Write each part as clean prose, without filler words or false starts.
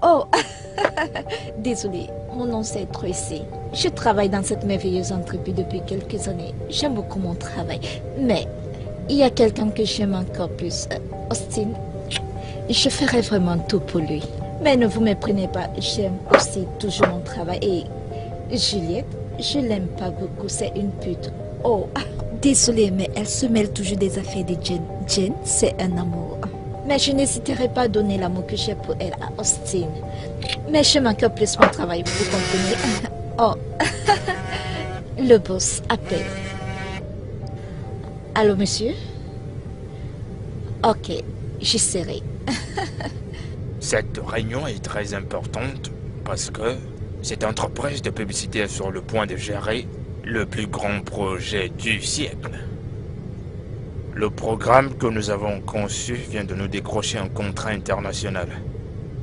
Oh, désolée, mon nom c'est Tracy. Je travaille dans cette merveilleuse entreprise depuis quelques années. J'aime beaucoup mon travail. Mais il y a quelqu'un que j'aime encore plus. Austin, je ferai vraiment tout pour lui. Mais ne vous méprenez pas, j'aime aussi toujours mon travail. Et Juliette, je l'aime pas beaucoup, c'est une pute. Oh, désolée, mais elle se mêle toujours des affaires de Jen. Jen, c'est un amour. Mais je n'hésiterai pas à donner l'amour que j'ai pour elle à Austin. Mais j'aime encore plus mon travail, vous comprenez? Oh, le boss appelle. Allô, monsieur? Ok, j'y serai. Cette réunion est très importante parce que cette entreprise de publicité est sur le point de gérer le plus grand projet du siècle. Le programme que nous avons conçu vient de nous décrocher un contrat international.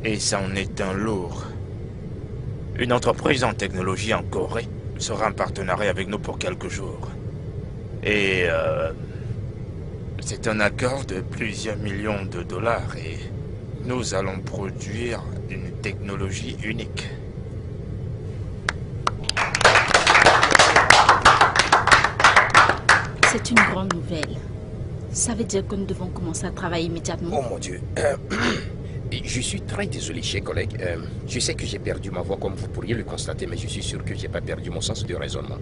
Et ça en est un lourd. Une entreprise en technologie en Corée sera en partenariat avec nous pour quelques jours. Et c'est un accord de plusieurs millions de dollars et nous allons produire une technologie unique. C'est une grande nouvelle. Ça veut dire que nous devons commencer à travailler immédiatement. Oh mon Dieu. Je suis très désolé, chers collègues. Je sais que j'ai perdu ma voix comme vous pourriez le constater, mais je suis sûr que je n'ai pas perdu mon sens de raisonnement.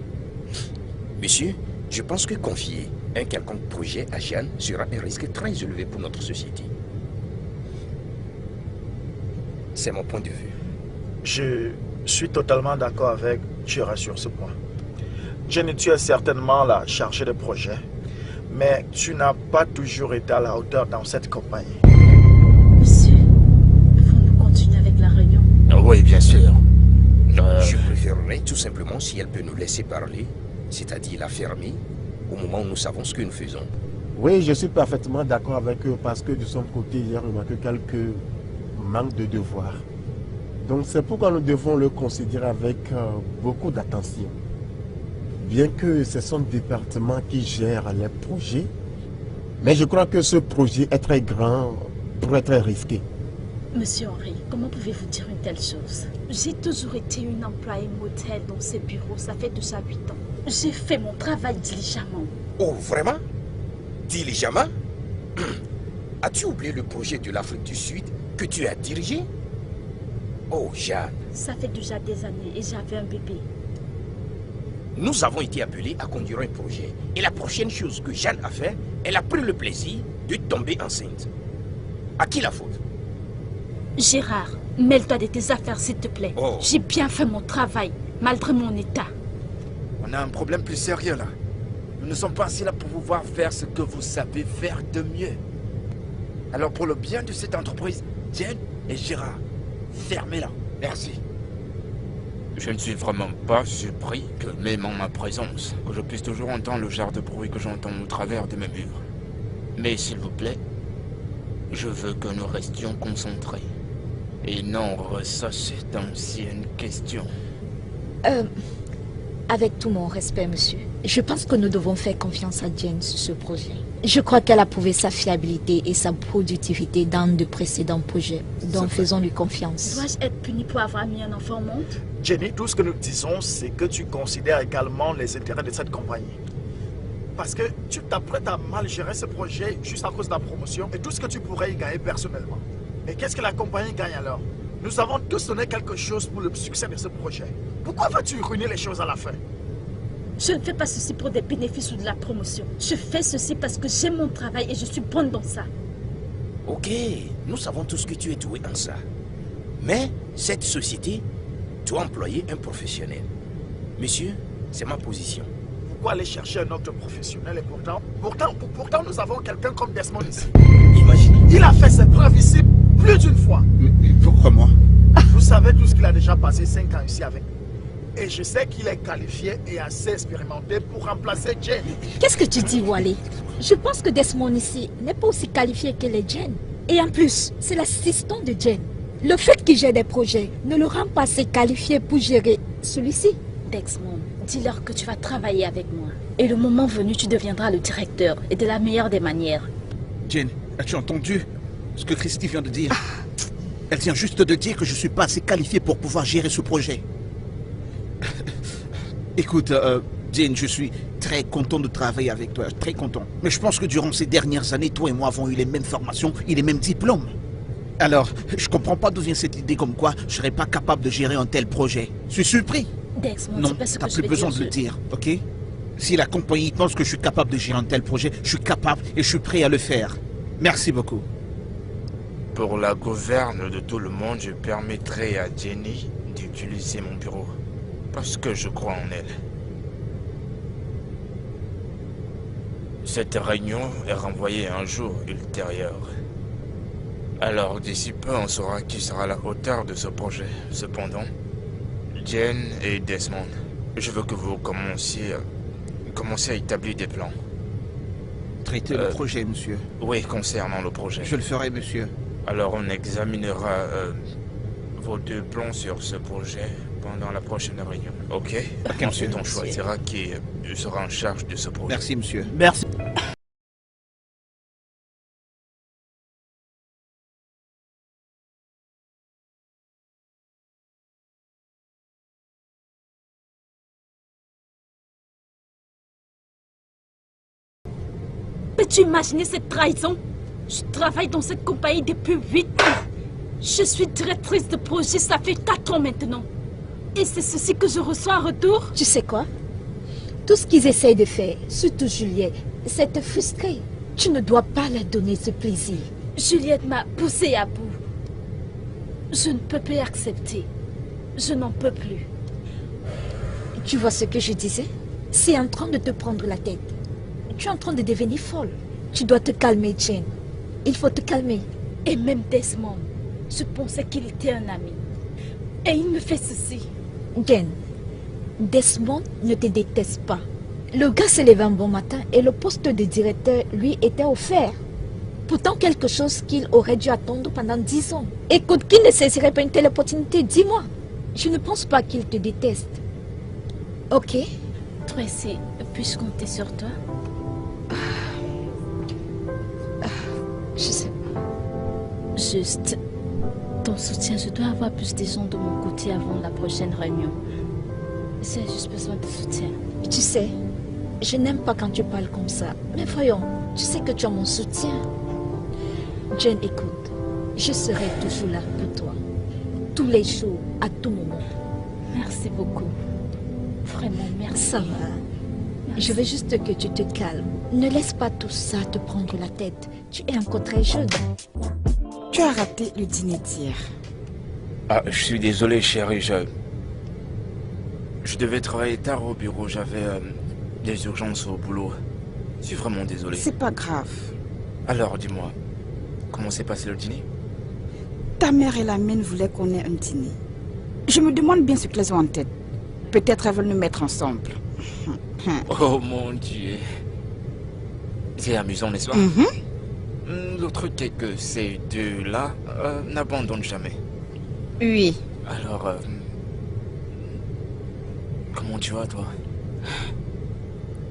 Monsieur, je pense que confier un quelconque projet à Jeanne sera un risque très élevé pour notre société. C'est mon point de vue. Je suis totalement d'accord avec Jura sur ce point. Jenny, tu es certainement la chargée de projet, mais tu n'as pas toujours été à la hauteur dans cette compagnie. Monsieur, pouvons-nous continuer avec la réunion? Oui, bien sûr. Je préférerais tout simplement si elle peut nous laisser parler, c'est-à-dire la fermer, au moment où nous savons ce que nous faisons. Oui, je suis parfaitement d'accord avec eux parce que de son côté, j'ai remarqué quelques manques de devoirs. Donc c'est pourquoi nous devons le considérer avec beaucoup d'attention. Bien que c'est son département qui gère les projets, mais je crois que ce projet est très grand pour être risqué. Monsieur Henry, comment pouvez-vous dire une telle chose? J'ai toujours été une employée modèle dans ces bureaux, ça fait déjà 8 ans. J'ai fait mon travail diligemment. Oh, vraiment? Diligemment? As-tu oublié le projet de l'Afrique du Sud que tu as dirigé? Oh, Jeanne. Ça fait déjà des années et j'avais un bébé. Nous avons été appelés à conduire un projet. Et la prochaine chose que Jeanne a fait, elle a pris le plaisir de tomber enceinte. À qui la faute? Gérard, mêle-toi de tes affaires s'il te plaît. Oh. J'ai bien fait mon travail, malgré mon état. On a un problème plus sérieux là. Nous ne sommes pas assis là pour pouvoir faire ce que vous savez faire de mieux. Alors pour le bien de cette entreprise, Jen et Gérard, fermez-la. Merci. Je ne suis vraiment pas surpris que même en ma présence, que je puisse toujours entendre le genre de bruit que j'entends au travers de mes murs. Mais s'il vous plaît, je veux que nous restions concentrés et non ressasser d'anciennes questions. Avec tout mon respect, monsieur, je pense que nous devons faire confiance à Jen sur ce projet. Je crois qu'elle a prouvé sa fiabilité et sa productivité dans de précédents projets. Donc faisons-lui confiance. Dois-je être puni pour avoir mis un enfant au monde? Jenny, tout ce que nous disons, c'est que tu considères également les intérêts de cette compagnie. Parce que tu t'apprêtes à mal gérer ce projet juste à cause de la promotion et tout ce que tu pourrais y gagner personnellement. Et qu'est-ce que la compagnie gagne alors? Nous avons tous donné quelque chose pour le succès de ce projet. Pourquoi vas-tu ruiner les choses à la fin? Je ne fais pas ceci pour des bénéfices ou de la promotion. Je fais ceci parce que j'aime mon travail et je suis bonne dans ça. Ok, nous savons tous que tu es doué en ça. Mais cette société doit employer un professionnel. Monsieur, c'est ma position. Pourquoi aller chercher un autre professionnel et pourtant nous avons quelqu'un comme Desmond ici. Imaginez. Il a fait ses preuves ici plus d'une fois. Mais pourquoi moi? Vous savez tout ce qu'il a déjà passé 5 ans ici avec nous. Et je sais qu'il est qualifié et assez expérimenté pour remplacer Jen. Qu'est-ce que tu dis, Wally? Je pense que Desmond ici n'est pas aussi qualifié que les Jen. Et en plus, c'est l'assistant de Jen. Le fait qu'il gère des projets ne le rend pas assez qualifié pour gérer celui-ci. Desmond, dis-leur que tu vas travailler avec moi. Et le moment venu, tu deviendras le directeur et de la meilleure des manières. Jen, as-tu entendu ce que Christy vient de dire? Elle vient juste de dire que je suis pas assez qualifié pour pouvoir gérer ce projet. Écoute, Jane, je suis très content de travailler avec toi, très content. Mais je pense que durant ces dernières années, toi et moi avons eu les mêmes formations et les mêmes diplômes. Alors, je comprends pas d'où vient cette idée comme quoi je serais pas capable de gérer un tel projet. Je suis surpris. Desmond, Non, c'est pas ce t'as que je plus vais besoin dire, de le dire, ok? Si la compagnie pense que je suis capable de gérer un tel projet, je suis capable et je suis prêt à le faire. Merci beaucoup. Pour la gouverne de tout le monde, je permettrai à Jenny d'utiliser mon bureau. Parce que je crois en elle. Cette réunion est renvoyée à un jour ultérieur. Alors d'ici peu, on saura qui sera à la hauteur de ce projet. Cependant, Jen et Desmond, je veux que vous commenciez à établir des plans. Traiter le projet, monsieur. Oui, concernant le projet. Je le ferai, monsieur. Alors on examinera vos 2 plans sur ce projet pendant la prochaine réunion. Ok? Ensuite, on choisira qui sera en charge de ce projet. Merci, monsieur. Merci. Peux-tu imaginer cette trahison? Je travaille dans cette compagnie depuis 8 ans. Je suis directrice de projet, ça fait 4 ans maintenant. Et c'est ceci que je reçois en retour? Tu sais quoi? Tout ce qu'ils essayent de faire, surtout Juliette, c'est te frustrer. Tu ne dois pas leur donner ce plaisir. Juliette m'a poussée à bout. Je ne peux plus accepter. Je n'en peux plus. Tu vois ce que je disais? C'est en train de te prendre la tête. Tu es en train de devenir folle. Tu dois te calmer, Jane. Il faut te calmer. Et même Desmond, je pensais qu'il était un ami. Et il me fait ceci. Jane, Desmond ne te déteste pas. Le gars s'est levé un bon matin et le poste de directeur lui était offert. Pourtant quelque chose qu'il aurait dû attendre pendant 10 ans. Écoute, qu'il ne saisirait pas une telle opportunité, dis-moi. Je ne pense pas qu'il te déteste. Ok? Tracy, puis-je compter sur toi? Je sais pas. Juste, ton soutien, je dois avoir plus de gens de mon côté avant la prochaine réunion. J'ai juste besoin de soutien. Tu sais, je n'aime pas quand tu parles comme ça. Mais voyons, tu sais que tu as mon soutien. Jane, écoute, je serai toujours là pour toi. Tous les jours, à tout moment. Merci beaucoup. Vraiment, merci. Ça va. Merci. Je veux juste que tu te calmes. Ne laisse pas tout ça te prendre la tête. Tu es encore très jeune. Tu as raté le dîner d'hier. Ah, je suis désolé, chérie, je devais travailler tard au bureau, j'avais des urgences au boulot. Je suis vraiment désolé. C'est pas grave. Alors, dis-moi, comment s'est passé le dîner? Ta mère et la mienne voulaient qu'on ait un dîner. Je me demande bien ce qu'elles ont en tête. Peut-être elles veulent nous mettre ensemble. Oh mon Dieu. C'est amusant, n'est-ce pas? Le truc est que ces deux-là n'abandonnent jamais. Oui. Alors, comment tu vas, toi?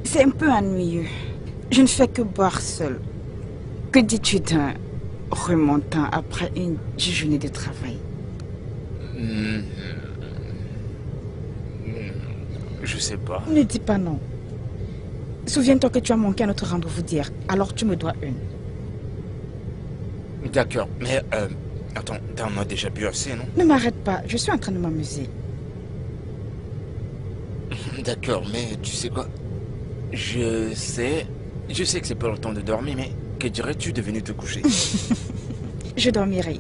C'est un peu ennuyeux. Je ne fais que boire seul. Que dis-tu d'un remontant après une journée de travail? Je sais pas. Ne dis pas non. Souviens-toi que tu as manqué à notre rendez-vous d'hier. Alors tu me dois une. D'accord, mais attends, t'en as déjà bu assez, non? Ne m'arrête pas, je suis en train de m'amuser. D'accord, mais tu sais quoi? Je sais que c'est pas le temps de dormir, mais que dirais-tu de venir te coucher? Je dormirai.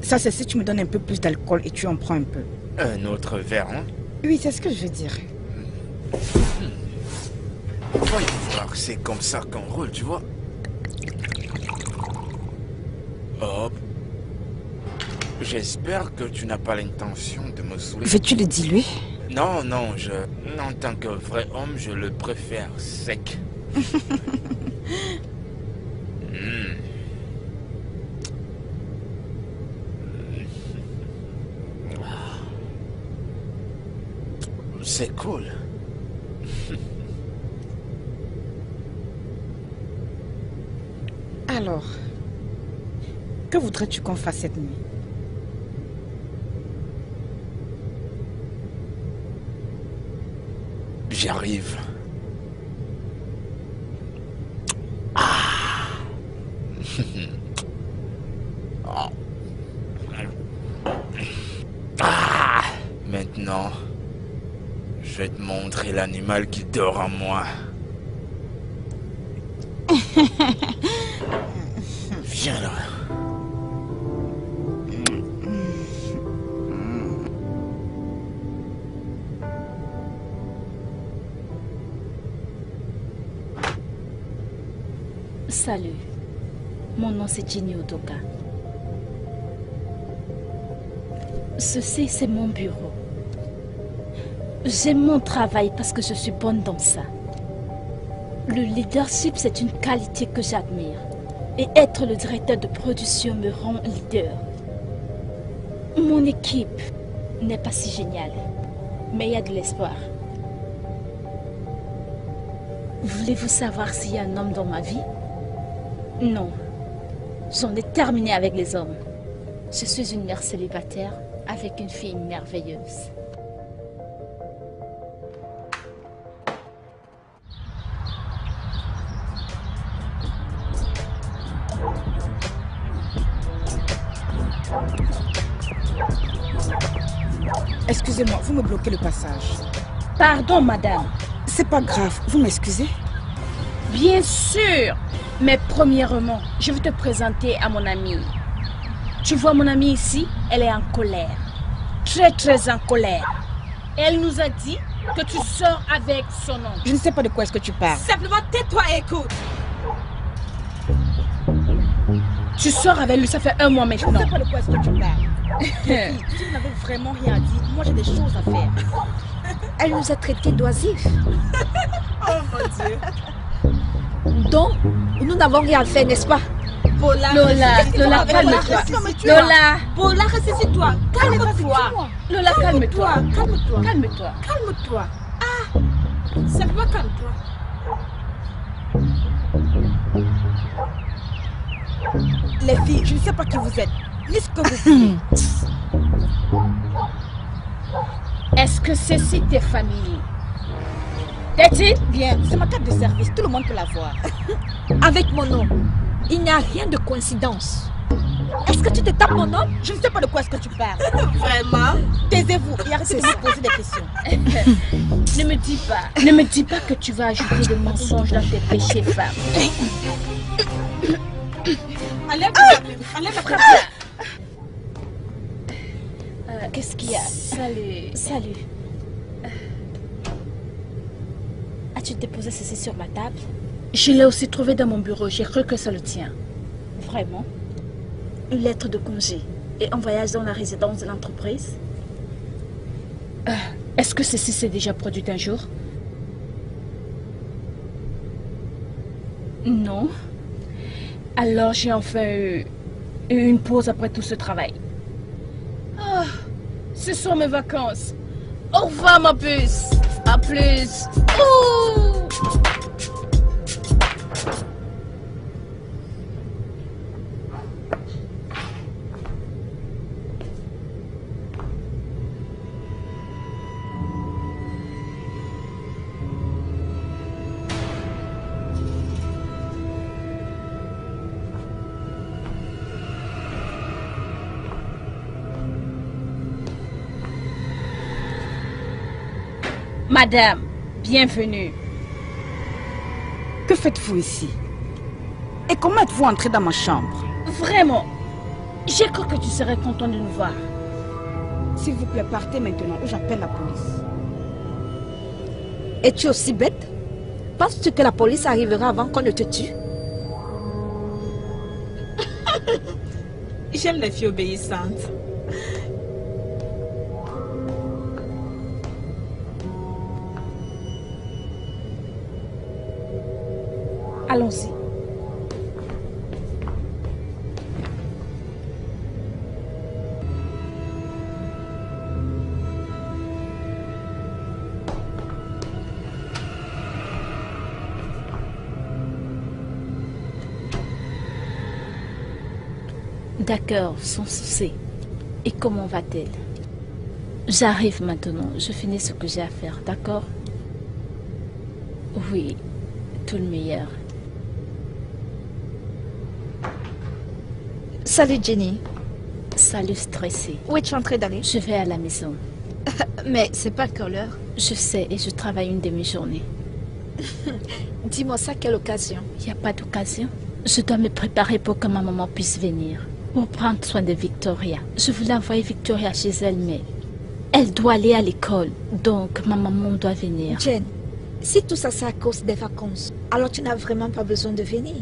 Ça c'est si tu me donnes un peu plus d'alcool et tu en prends un peu. Un autre verre, hein? Oui, c'est ce que je veux dire. Voyons voir, c'est comme ça qu'on roule, tu vois? Hop. J'espère que tu n'as pas l'intention de me saouler. Veux-tu le diluer? Non, non, en tant que vrai homme, je le préfère sec. C'est cool. Alors, que voudrais-tu qu'on fasse cette nuit? J'arrive. Maintenant, je vais te montrer l'animal qui dort en moi. Viens là. Salut. Mon nom c'est Ginny Otoka. Ceci, c'est mon bureau. J'aime mon travail parce que je suis bonne dans ça. Le leadership, c'est une qualité que j'admire. Et être le directeur de production me rend leader. Mon équipe n'est pas si géniale, mais il y a de l'espoir. Voulez-vous savoir s'il y a un homme dans ma vie? Non. J'en ai terminé avec les hommes. Je suis une mère célibataire avec une fille merveilleuse. Excusez-moi, vous me bloquez le passage. Pardon, madame. C'est pas grave, vous m'excusez? Bien sûr. Mais premièrement, je vais te présenter à mon amie. Tu vois mon amie ici? Elle est en colère. Très en colère. Elle nous a dit que tu sors avec son homme. Je ne sais pas de quoi est-ce que tu parles. Simplement tais-toi et écoute. Tu sors avec lui, ça fait 1 mois maintenant. Je ne sais pas de quoi est-ce que tu parles. Si vous n'avez vraiment rien dit, moi j'ai des choses à faire. Elle nous a traités d'oisifs. Oh mon Dieu. Donc, nous n'avons rien fait, n'est-ce pas? Lola, calme-toi. Lola, Paula, ressaisis-toi. Calme-toi. Lola, calme-toi. Calme-toi. Calme-toi. Calme-toi. Ah, simplement calme-toi. Les filles, je ne sais pas qui vous êtes, ni ce que vous faites. Est-ce que ceci t'est familier? T'es-il? Bien, c'est ma carte de service, tout le monde peut la voir. Avec mon nom, il n'y a rien de coïncidence. Est-ce que tu te tapes mon nom? Je ne sais pas de quoi est-ce que tu parles. Vraiment? Taisez-vous et arrêtez de me poser des questions. Ne me dis pas que tu vas ajouter des mensonges dans tes péchés, femme. Enlève la Qu'est-ce qu'il y a? Salut. As-tu déposé ceci sur ma table? Je l'ai aussi trouvé dans mon bureau. J'ai cru que ça le tient. Vraiment? Une lettre de congé et un voyage dans la résidence de l'entreprise? Est-ce que ceci s'est déjà produit un jour? Non. Alors j'ai enfin eu une pause après tout ce travail. Ah, ce sont mes vacances. Au revoir ma puce. À plus. Ouh. Madame, bienvenue. Que faites-vous ici? Et comment êtes-vous entrée dans ma chambre? Vraiment, j'ai cru que tu serais content de nous voir. S'il vous plaît, partez maintenant ou j'appelle la police. Es-tu aussi bête? Penses-tu que la police arrivera avant qu'on ne te tue? J'aime les filles obéissantes. Allons-y. D'accord, sans souci. Et comment va-t-elle? J'arrive maintenant. Je finis ce que j'ai à faire, d'accord? Oui, tout le meilleur. Salut Jenny. Salut stressé. Où es-tu en train d'aller? Je vais à la maison. Mais c'est pas encore l'heure. Je sais et je travaille une demi-journée. Dis-moi ça, quelle occasion? Il n'y a pas d'occasion. Je dois me préparer pour que ma maman puisse venir. Pour prendre soin de Victoria. Je voulais envoyer Victoria chez elle, mais elle doit aller à l'école. Donc ma maman doit venir. Jen, si tout ça c'est à cause des vacances, alors tu n'as vraiment pas besoin de venir.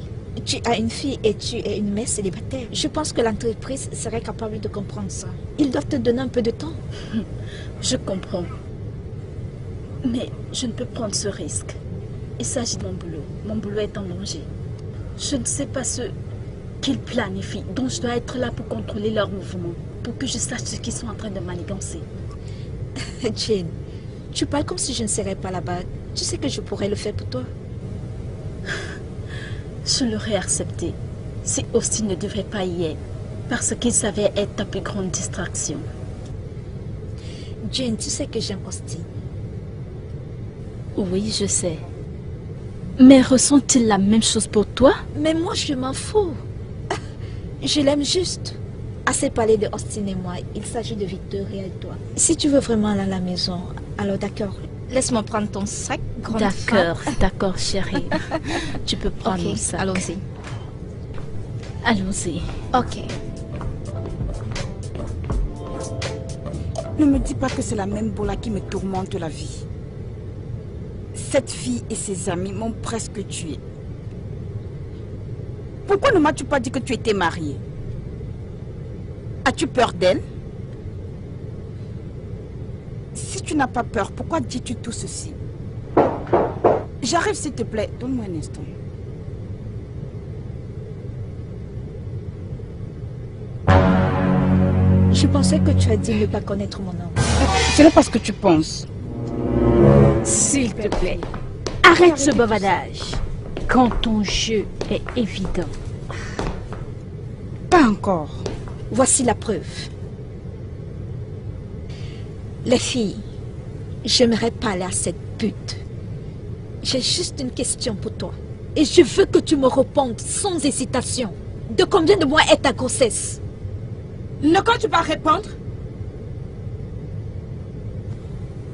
Tu as une fille et tu es une mère célibataire. Je pense que l'entreprise serait capable de comprendre ça. Ils doivent te donner un peu de temps. Je comprends. Mais je ne peux prendre ce risque. Il s'agit de mon boulot. Mon boulot est en danger. Je ne sais pas ce qu'ils planifient, donc je dois être là pour contrôler leurs mouvements, pour que je sache ce qu'ils sont en train de manigancer. Jane, tu parles comme si je ne serais pas là-bas. Tu sais que je pourrais le faire pour toi. Je l'aurais accepté si Austin ne devait pas y être, parce qu'il savait être ta plus grande distraction. Jane, tu sais que j'aime Austin. Oui, je sais. Mais ressent-il la même chose pour toi? Mais moi, je m'en fous. Je l'aime juste. Assez parlé de Austin et moi, il s'agit de Victoria et toi. Si tu veux vraiment aller à la maison, alors d'accord. Laisse-moi prendre ton sac, grande femme. D'accord, chérie. Tu peux prendre mon sac. Allons-y. Allons-y. Ok. Ne me dis pas que c'est la même Bola qui me tourmente la vie. Cette fille et ses amis m'ont presque tuée. Pourquoi ne m'as-tu pas dit que tu étais mariée? As-tu peur d'elle? Si tu n'as pas peur, pourquoi dis-tu tout ceci? J'arrive s'il te plaît, donne-moi un instant. Je pensais que tu as dit ne pas connaître mon nom. C'est là parce que tu penses. S'il te plaît, arrête ce bavardage. Quand ton jeu est évident. Pas encore. Voici la preuve. Les filles, j'aimerais parler à cette pute. J'ai juste une question pour toi. Et je veux que tu me répondes sans hésitation. De combien de mois est ta grossesse? Ne comptes-tu pas répondre?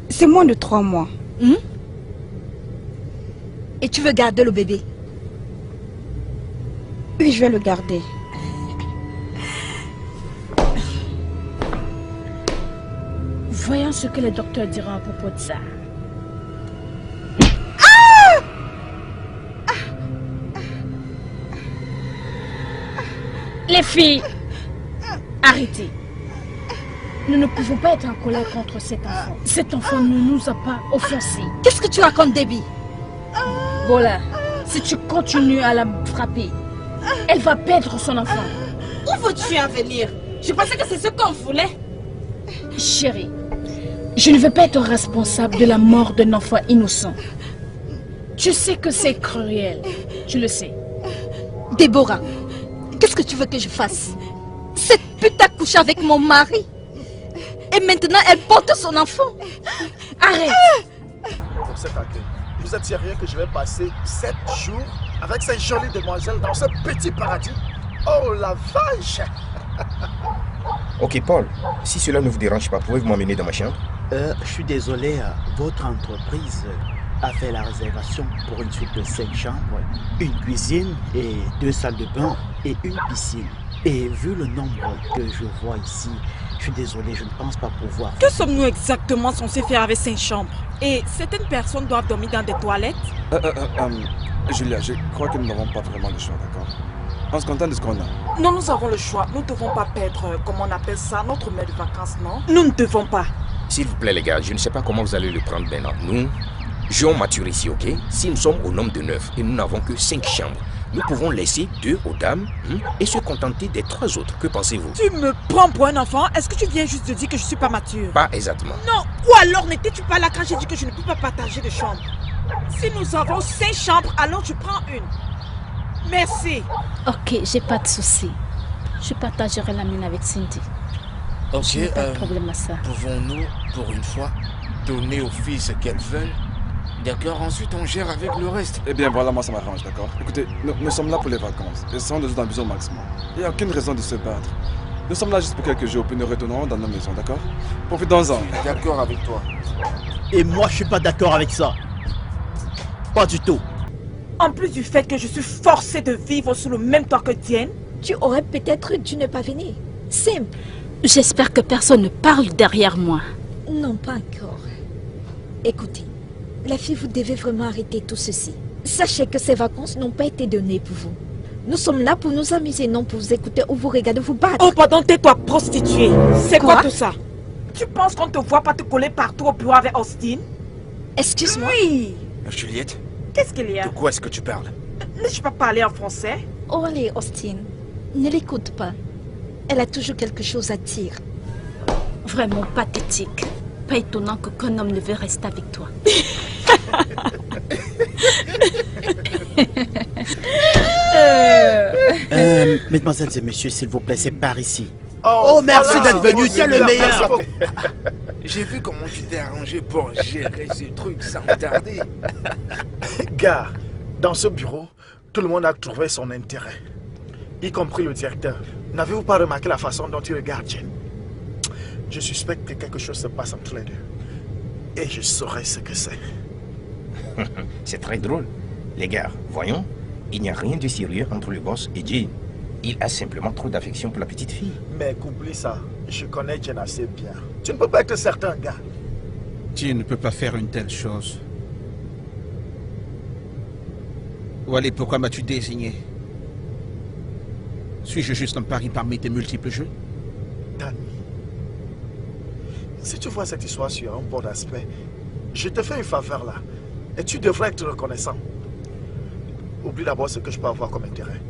C'est moins de 3 mois. Et tu veux garder le bébé? Oui, je vais le garder. Voyons ce que le docteur dira à propos de ça. Les filles, arrêtez. Nous ne pouvons pas être en colère contre cet enfant. Cet enfant ne nous a pas offensés. Qu'est-ce que tu racontes, Debbie? Voilà, si tu continues à la frapper, elle va perdre son enfant. Où veux-tu en venir? Je pensais que c'est ce qu'on voulait. Chérie, je ne veux pas être responsable de la mort d'un enfant innocent. Tu sais que c'est cruel, tu le sais. Déborah, qu'est-ce que tu veux que je fasse? Cette pute a couché avec mon mari. Et maintenant, elle porte son enfant. Arrête. Pour cet accueil, vous êtes sérieux que je vais passer 7 jours avec cette jolie demoiselle dans ce petit paradis? Oh la vache! Ok, Paul, si cela ne vous dérange pas, pouvez-vous m'emmener dans ma chambre? Je suis désolé, votre entreprise a fait la réservation pour une suite de 5 chambres, une cuisine et 2 salles de bain et une piscine. Et vu le nombre que je vois ici, je suis désolé, je ne pense pas pouvoir... Que sommes-nous exactement censés faire avec 5 chambres? Et certaines personnes doivent dormir dans des toilettes? Julia, je crois que nous n'avons pas vraiment le choix, d'accord? On se contente de ce qu'on a. Non, nous avons le choix. Nous ne devons pas perdre, comment on appelle ça, notre mail de vacances, non? Nous ne devons pas. S'il vous plaît, les gars, je ne sais pas comment vous allez le prendre maintenant. Nous, jouons mature ici, ok? Si nous sommes au nombre de 9 et nous n'avons que 5 chambres, nous pouvons laisser 2 aux dames et se contenter des 3 autres. Que pensez-vous? Tu me prends pour un enfant? Est-ce que tu viens juste de dire que je ne suis pas mature? Pas exactement. Non. Ou alors n'étais-tu pas là quand j'ai dit que je ne peux pas partager de chambre? Si nous avons 5 chambres, alors je prends une. Merci. Ok, j'ai pas de souci. Je partagerai la mienne avec Cindy. Ok, Pas de problème à ça. pouvons-nous, pour une fois, donner aux filles ce qu'elles veulent D'accord, ensuite on gère avec le reste. Eh bien voilà, moi ça m'arrange, d'accord? Écoutez, nous sommes là pour les vacances. Essayons de nous amuser au maximum. Il n'y a aucune raison de se battre. Nous sommes là juste pour quelques jours, puis nous retournerons dans nos maisons, d'accord? Profitons-en. D'accord avec toi. Et moi, je suis pas d'accord avec ça. Pas du tout. En plus du fait que je suis forcée de vivre sous le même toit que Diane, Tu aurais peut-être dû ne pas venir. Simple. J'espère que personne ne parle derrière moi. Non, pas encore. Écoutez, la fille, vous devez vraiment arrêter tout ceci. Sachez que ces vacances n'ont pas été données pour vous. Nous sommes là pour nous amuser, non pour vous écouter ou vous regarder vous battre. oh pardon, tais-toi prostituée. C'est quoi Quoi tout ça? Tu penses qu'on te voit pas te coller partout au bureau avec Austin? Excuse-moi. Oui. Juliette, Qu'est-ce qu'il y a? de quoi est-ce que tu parles? N'ai-je pas parlé en français? Oh allez, Austin, ne l'écoute pas. Elle a toujours quelque chose à dire. Vraiment pathétique. Pas étonnant qu'aucun homme ne veut rester avec toi. Mesdemoiselles et messieurs, s'il vous plaît, c'est par ici. Oh, merci voilà, d'être venu, tu es le meilleur. J'ai vu comment tu t'es arrangé pour gérer ce truc sans tarder. Gars, dans ce bureau, tout le monde a trouvé son intérêt, y compris le directeur. N'avez-vous pas remarqué la façon dont il regarde Jen? Je suspecte que quelque chose se passe entre les deux. Et je saurai ce que c'est. C'est très drôle. Les gars, voyons, il n'y a rien de sérieux entre le boss et Jane. Il a simplement trop d'affection pour la petite fille. Mais oublie ça, je connais Jen assez bien. Tu ne peux pas être certain, gars. Tu ne peux pas faire une telle chose. Wally, pourquoi m'as-tu désigné? Suis-je juste un pari parmi tes multiples jeux? Danny, si tu vois cette histoire sur un bon aspect, je te fais une faveur là. Et tu devrais être reconnaissant. Oublie d'abord ce que je peux avoir comme intérêt.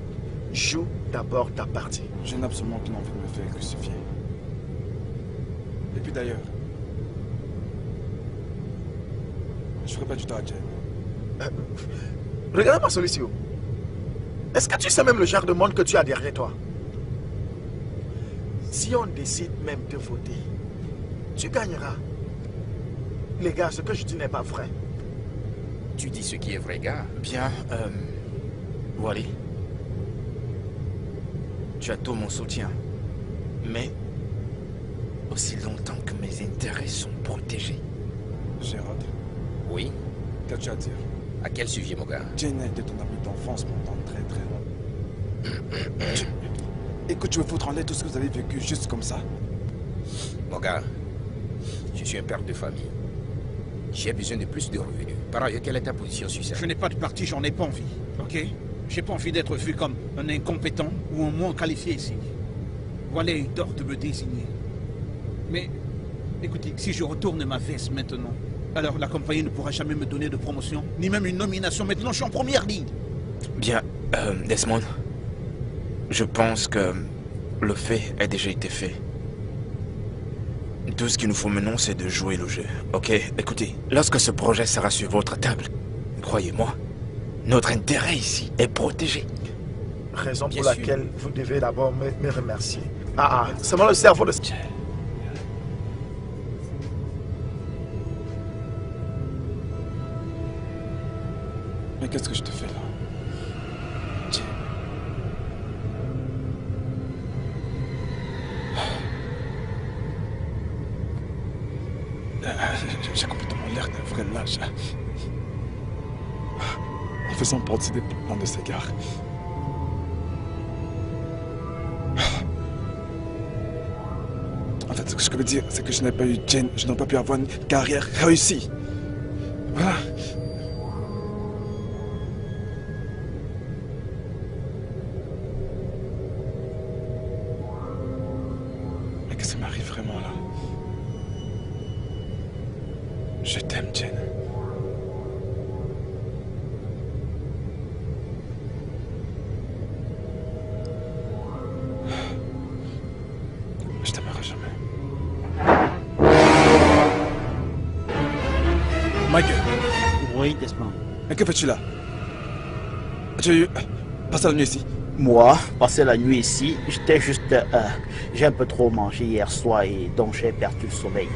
Joue d'abord ta partie. Je n'ai absolument aucune envie de me faire crucifier. Et puis d'ailleurs, je ferai pas du temps à Jen. Regarde-moi celui-ci. Est-ce que tu sais même le genre de monde que tu as derrière toi? Si on décide même de voter, tu gagneras. Les gars, ce que je dis n'est pas vrai. Tu dis ce qui est vrai, gars. Bien, Wally. Tu as tout mon soutien. Mais, aussi longtemps que mes intérêts sont protégés. Gérard, Oui? qu'as-tu à dire? À quel sujet, mon gars? Jane a été ton ami d'enfance pendant très très long. Et que tu veux foutre en l'air tout ce que vous avez vécu juste comme ça? Mon gars, je suis un père de famille. J'ai besoin de plus de revenus. Par ailleurs, quelle est ta position sur ça? Je n'ai pas de parti, j'en ai pas envie. Ok? J'ai pas envie d'être vu comme un incompétent ou un moins qualifié ici. Voilà, il tort de me désigner. Mais, écoutez, si je retourne ma veste maintenant, alors la compagnie ne pourra jamais me donner de promotion, ni même une nomination. Maintenant, je suis en première ligne. Bien, Desmond. Je pense que le fait a déjà été fait. Tout ce qu'il nous faut maintenant, c'est de jouer le jeu. Ok, écoutez, lorsque ce projet sera sur votre table, croyez-moi, notre intérêt ici est protégé. Raison Bien pour sûr. laquelle vous devez d'abord me remercier. C'est moi le cerveau de... Mais qu'est-ce que je te fais là? Jane. J'ai complètement l'air d'un vrai lâche. En faisant partie des plans de ces gars. En fait, ce que je veux dire, c'est que je n'ai pas eu Jane, je n'ai pas pu avoir une carrière réussie. Voilà. Mais qu'est-ce qui m'arrive vraiment là? Je t'aime, Jane. Je t'aimerai jamais. Michael, Oui, Desmond. mais que fais-tu là? Tu passes la nuit ici? Moi, passer la nuit ici, j'étais juste... j'ai un peu trop mangé hier soir et donc j'ai perdu le sommeil.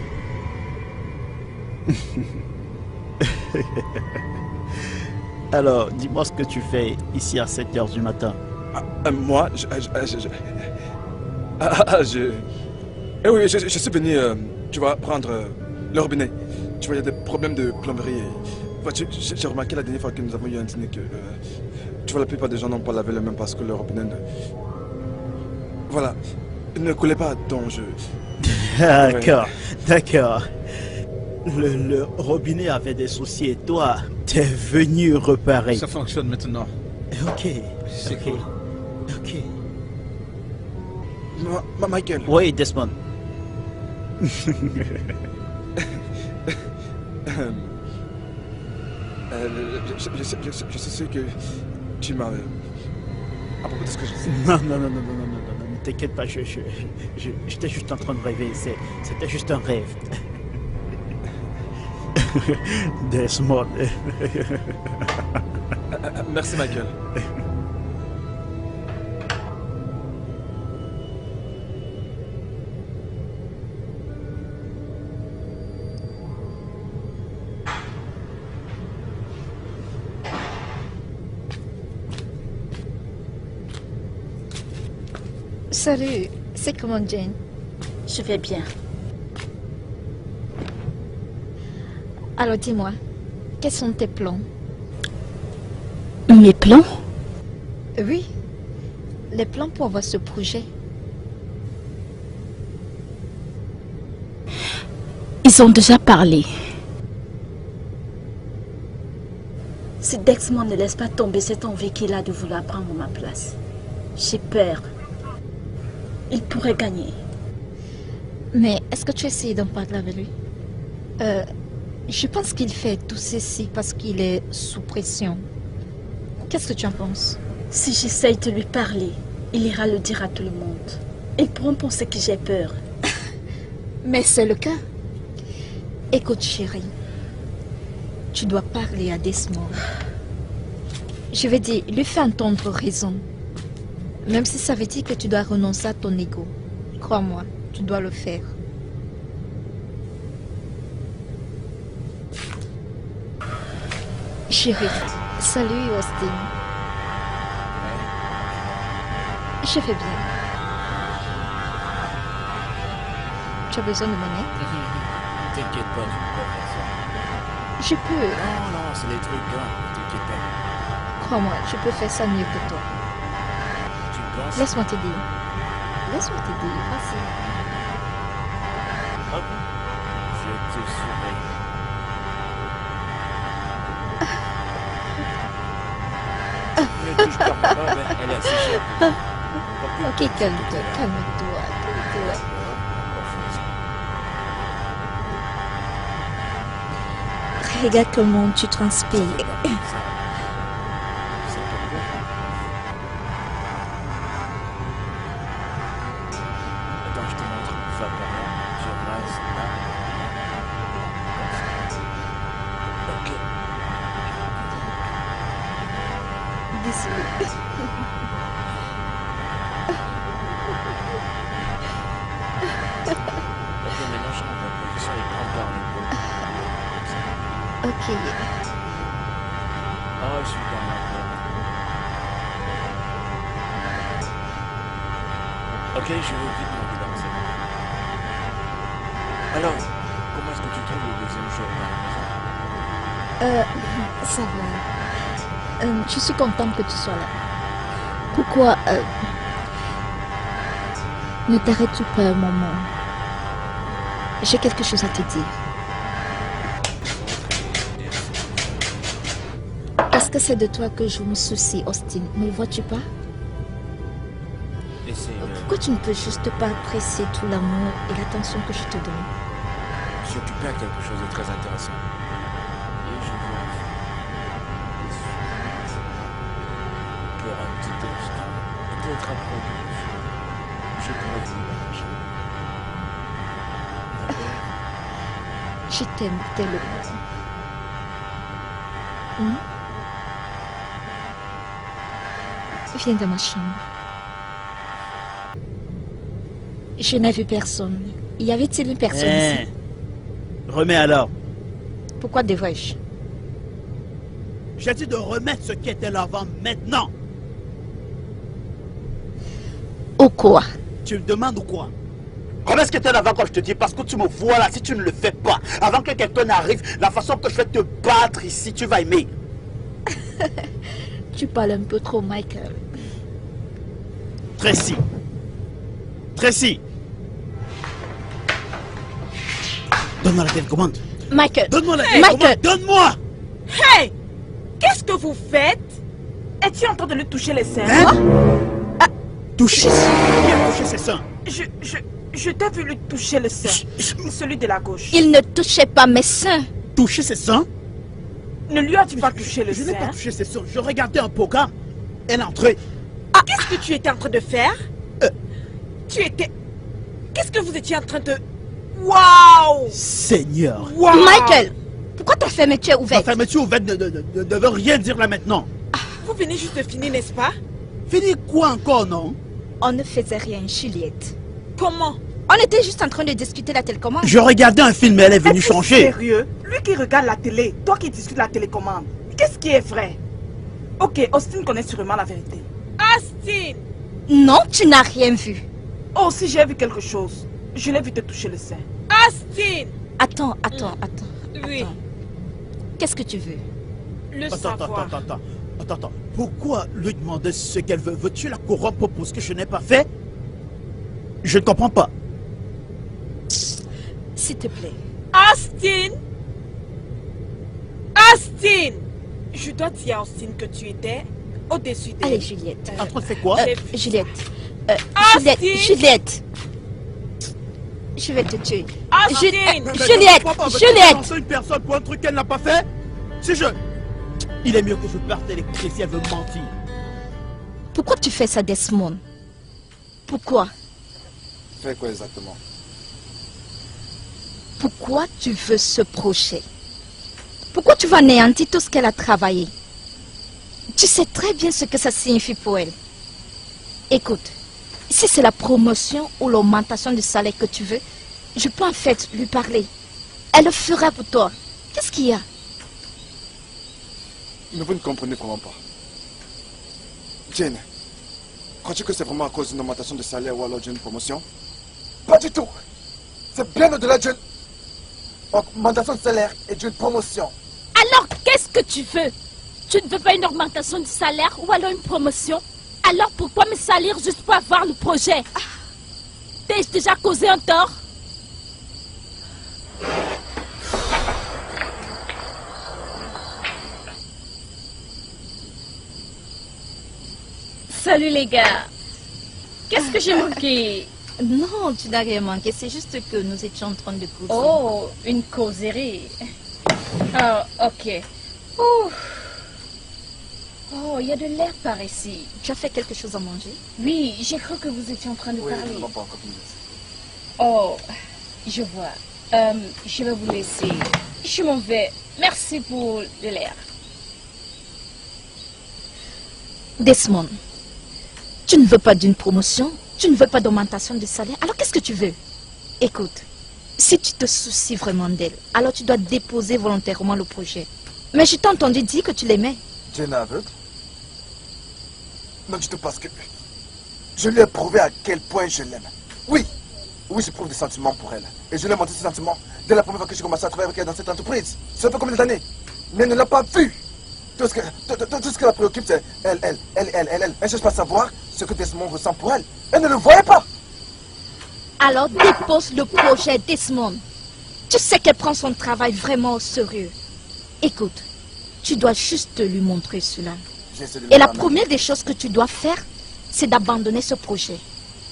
Alors, dis-moi ce que tu fais ici à 7 h du matin. Moi, Eh oui, je suis venu, tu vois, prendre le robinet. Tu vois, il y a des problèmes de plomberie. J'ai remarqué la dernière fois que nous avons eu un dîner que... tu vois, la plupart des gens n'ont pas lavé les mains parce que le robinet ne... Voilà, il ne coulait pas, donc je... D'accord, d'accord. Le robinet avait des soucis et toi, t'es venu réparer. Ça fonctionne maintenant. Ok. C'est cool. Ok. Michael. Oui, Desmond. Je sais que tu m'as... à propos de ce que je sais. Non, ne t'inquiète pas, j'étais juste en train de rêver, c'était juste un rêve. Desmond. Merci, Michael. Salut, c'est comment Jane? Je vais bien. Alors dis-moi, quels sont tes plans? Mes plans? Oui, les plans pour avoir ce projet. Ils ont déjà parlé. Si Desmond ne laisse pas tomber cette envie qu'il a de vouloir prendre ma place, j'ai peur. Il pourrait gagner. Mais est-ce que tu as essayé d'en parler avec lui? Je pense qu'il fait tout ceci parce qu'il est sous pression. Qu'est-ce que tu en penses? Si j'essaye de lui parler, il ira le dire à tout le monde. Ils pourront penser que j'ai peur. Mais c'est le cas. Écoute chérie, tu dois parler à Desmond. Je vais dire, lui fais entendre raison. Même si ça veut dire que tu dois renoncer à ton ego. Crois-moi, tu dois le faire. Chérie, salut Austin. Je vais bien. Tu as besoin de monnaie? T'inquiète pas, tu peux pas faire ça. Je peux. Non, c'est les trucs grands, t'inquiète pas. Crois-moi, je peux faire ça mieux que toi. Tu penses? Laisse-moi te dire. Laisse-moi te dire, vas-y. Ok. Je te surveille. Ne touche pas, elle est assez chère. Ok, calme-toi, calme-toi, calme-toi. Regarde comment tu transpires. Attends, je te montre. Va par là. Tu restes là. Ok. Désolé. Ok, maintenant je comprends la position et prends par le dos. Ok. Oh, je suis dans la peine. Ok, je veux vite monter dans cette maison. Alors, comment est-ce que tu trouves le deuxième jour dans la maison? Ça va. Je suis contente que tu sois là. Pourquoi ne t'arrêtes-tu pas un moment? J'ai quelque chose à te dire. Parce que c'est de toi que je me soucie, Austin. Ne le vois-tu pas? Pourquoi tu ne peux juste pas apprécier tout l'amour et l'attention que je te donne? Je suis occupé à quelque chose de très intéressant. Et je veux pour un petit instant, peut-être après je pourrais vous lâcher. Je t'aime tellement. Viens dans ma chambre. Je n'ai vu personne. Y avait-il une personne ici? Remets alors. Pourquoi devrais-je? J'ai dit de remettre ce qui était là avant maintenant. Ou quoi? Tu me demandes ou quoi? Remets ce qui était là avant quand je te dis, parce que tu me vois là, si tu ne le fais pas, avant que quelqu'un n'arrive, la façon que je vais te battre ici, tu vas aimer. Tu parles un peu trop, Michael. Tracy. Tracy. Donne-moi la télécommande. Michael. Donne-moi la Hey, télécommande. Michael. Donne-moi. Hey! Qu'est-ce que vous faites? Es-tu en train de lui toucher les seins? Hein? Toucher. Viens toucher ses seins. Je t'ai vu lui toucher le sein. Celui de la gauche. Il ne touchait pas mes seins. Toucher ses seins? Ne lui as-tu pas touché le Je n'ai pas sein? touché ses seins. Je regardais un programme. Elle est entrée. Qu'est-ce que tu étais en train de faire? Tu étais... Qu'est-ce que vous étiez en train de... Waouh! Seigneur. Wow. Michael, pourquoi ta fermeture est La ouverte? fermeture ouverte ne veut rien dire là maintenant. Vous venez juste de finir, n'est-ce pas? Fini quoi encore, non? On ne faisait rien, Juliette. Comment? On était juste en train de discuter la télécommande. Je regardais un film et elle est venue Es-tu changer. sérieux? Lui qui regarde la télé, toi qui discutes la télécommande. Qu'est-ce qui est vrai? Ok, Austin connaît sûrement la vérité. Austin! Non, tu n'as rien vu. Oh, si j'ai vu quelque chose, je l'ai vu te toucher le sein. Austin! Attends. Oui. Qu'est-ce que tu veux? Le Attends. savoir. Pourquoi lui demander ce qu'elle veut? Veux-tu la corrompre pour ce que je n'ai pas fait? Je ne comprends pas. S'il te plaît. Austin! Austin! Je dois dire à Austin que tu étais au-dessus d'elle. Allez, Juliette. En train de faire quoi? Juliette. Austin! Juliette. Je vais te tuer. Austin! Juliette! Juliette! Lancer une personne pour un truc qu'elle n'a pas fait? Si je... Il est mieux que je parte l'écouter si elle veut mentir. Pourquoi tu fais ça, Desmond? Pourquoi? Fais quoi exactement? Pourquoi tu veux ce projet? Pourquoi tu vas anéantir tout ce qu'elle a travaillé? Tu sais très bien ce que ça signifie pour elle. Écoute, si c'est la promotion ou l'augmentation du salaire que tu veux, je peux en fait lui parler. Elle le fera pour toi. Qu'est-ce qu'il y a? Mais vous ne comprenez vraiment pas. Jane, crois-tu que c'est vraiment à cause d'une augmentation de salaire ou alors d'une promotion? Pas du tout. C'est bien au-delà d'une augmentation de salaire et d'une promotion. Alors, qu'est-ce que tu veux? Tu ne veux pas une augmentation du salaire ou alors une promotion? Alors pourquoi me salir juste pour avoir le projet? T'ai-je déjà causé un tort? Salut les gars. Qu'est-ce que j'ai manqué? Non, tu n'as rien manqué. C'est juste que nous étions en train de causer. Oh, une causerie. Ah, ok. Ouh. Oh, il y a de l'air par ici. Tu as fait quelque chose à manger? Oui, j'ai cru que vous étiez en train de Oui, parler. nous n'avons pas encore fini. Oh, je vois. Je vais vous laisser. Je m'en vais. Merci pour de l'air. Desmond, tu ne veux pas d'une promotion, tu ne veux pas d'augmentation de salaire, alors qu'est-ce que tu veux? Écoute, si tu te soucies vraiment d'elle, alors tu dois déposer volontairement le projet. Mais je t'ai entendu dire que tu l'aimais. Jane est aveugle? Non, du tout, parce que je lui ai prouvé à quel point je l'aime. Oui, je prouve des sentiments pour elle. Et je lui ai montré ces sentiments dès la première fois que j'ai commencé à travailler avec elle dans cette entreprise. Ça fait combien d'années? Mais elle ne l'a pas vu. Tout ce que la préoccupe, c'est elle. Elle ne cherche pas à savoir ce que Desmond ressent pour elle. Elle ne le voyait pas. Alors dépose le projet, Desmond. Tu sais qu'elle prend son travail vraiment au sérieux. Écoute, tu dois juste lui montrer cela. Et la première des choses que tu dois faire, c'est d'abandonner ce projet.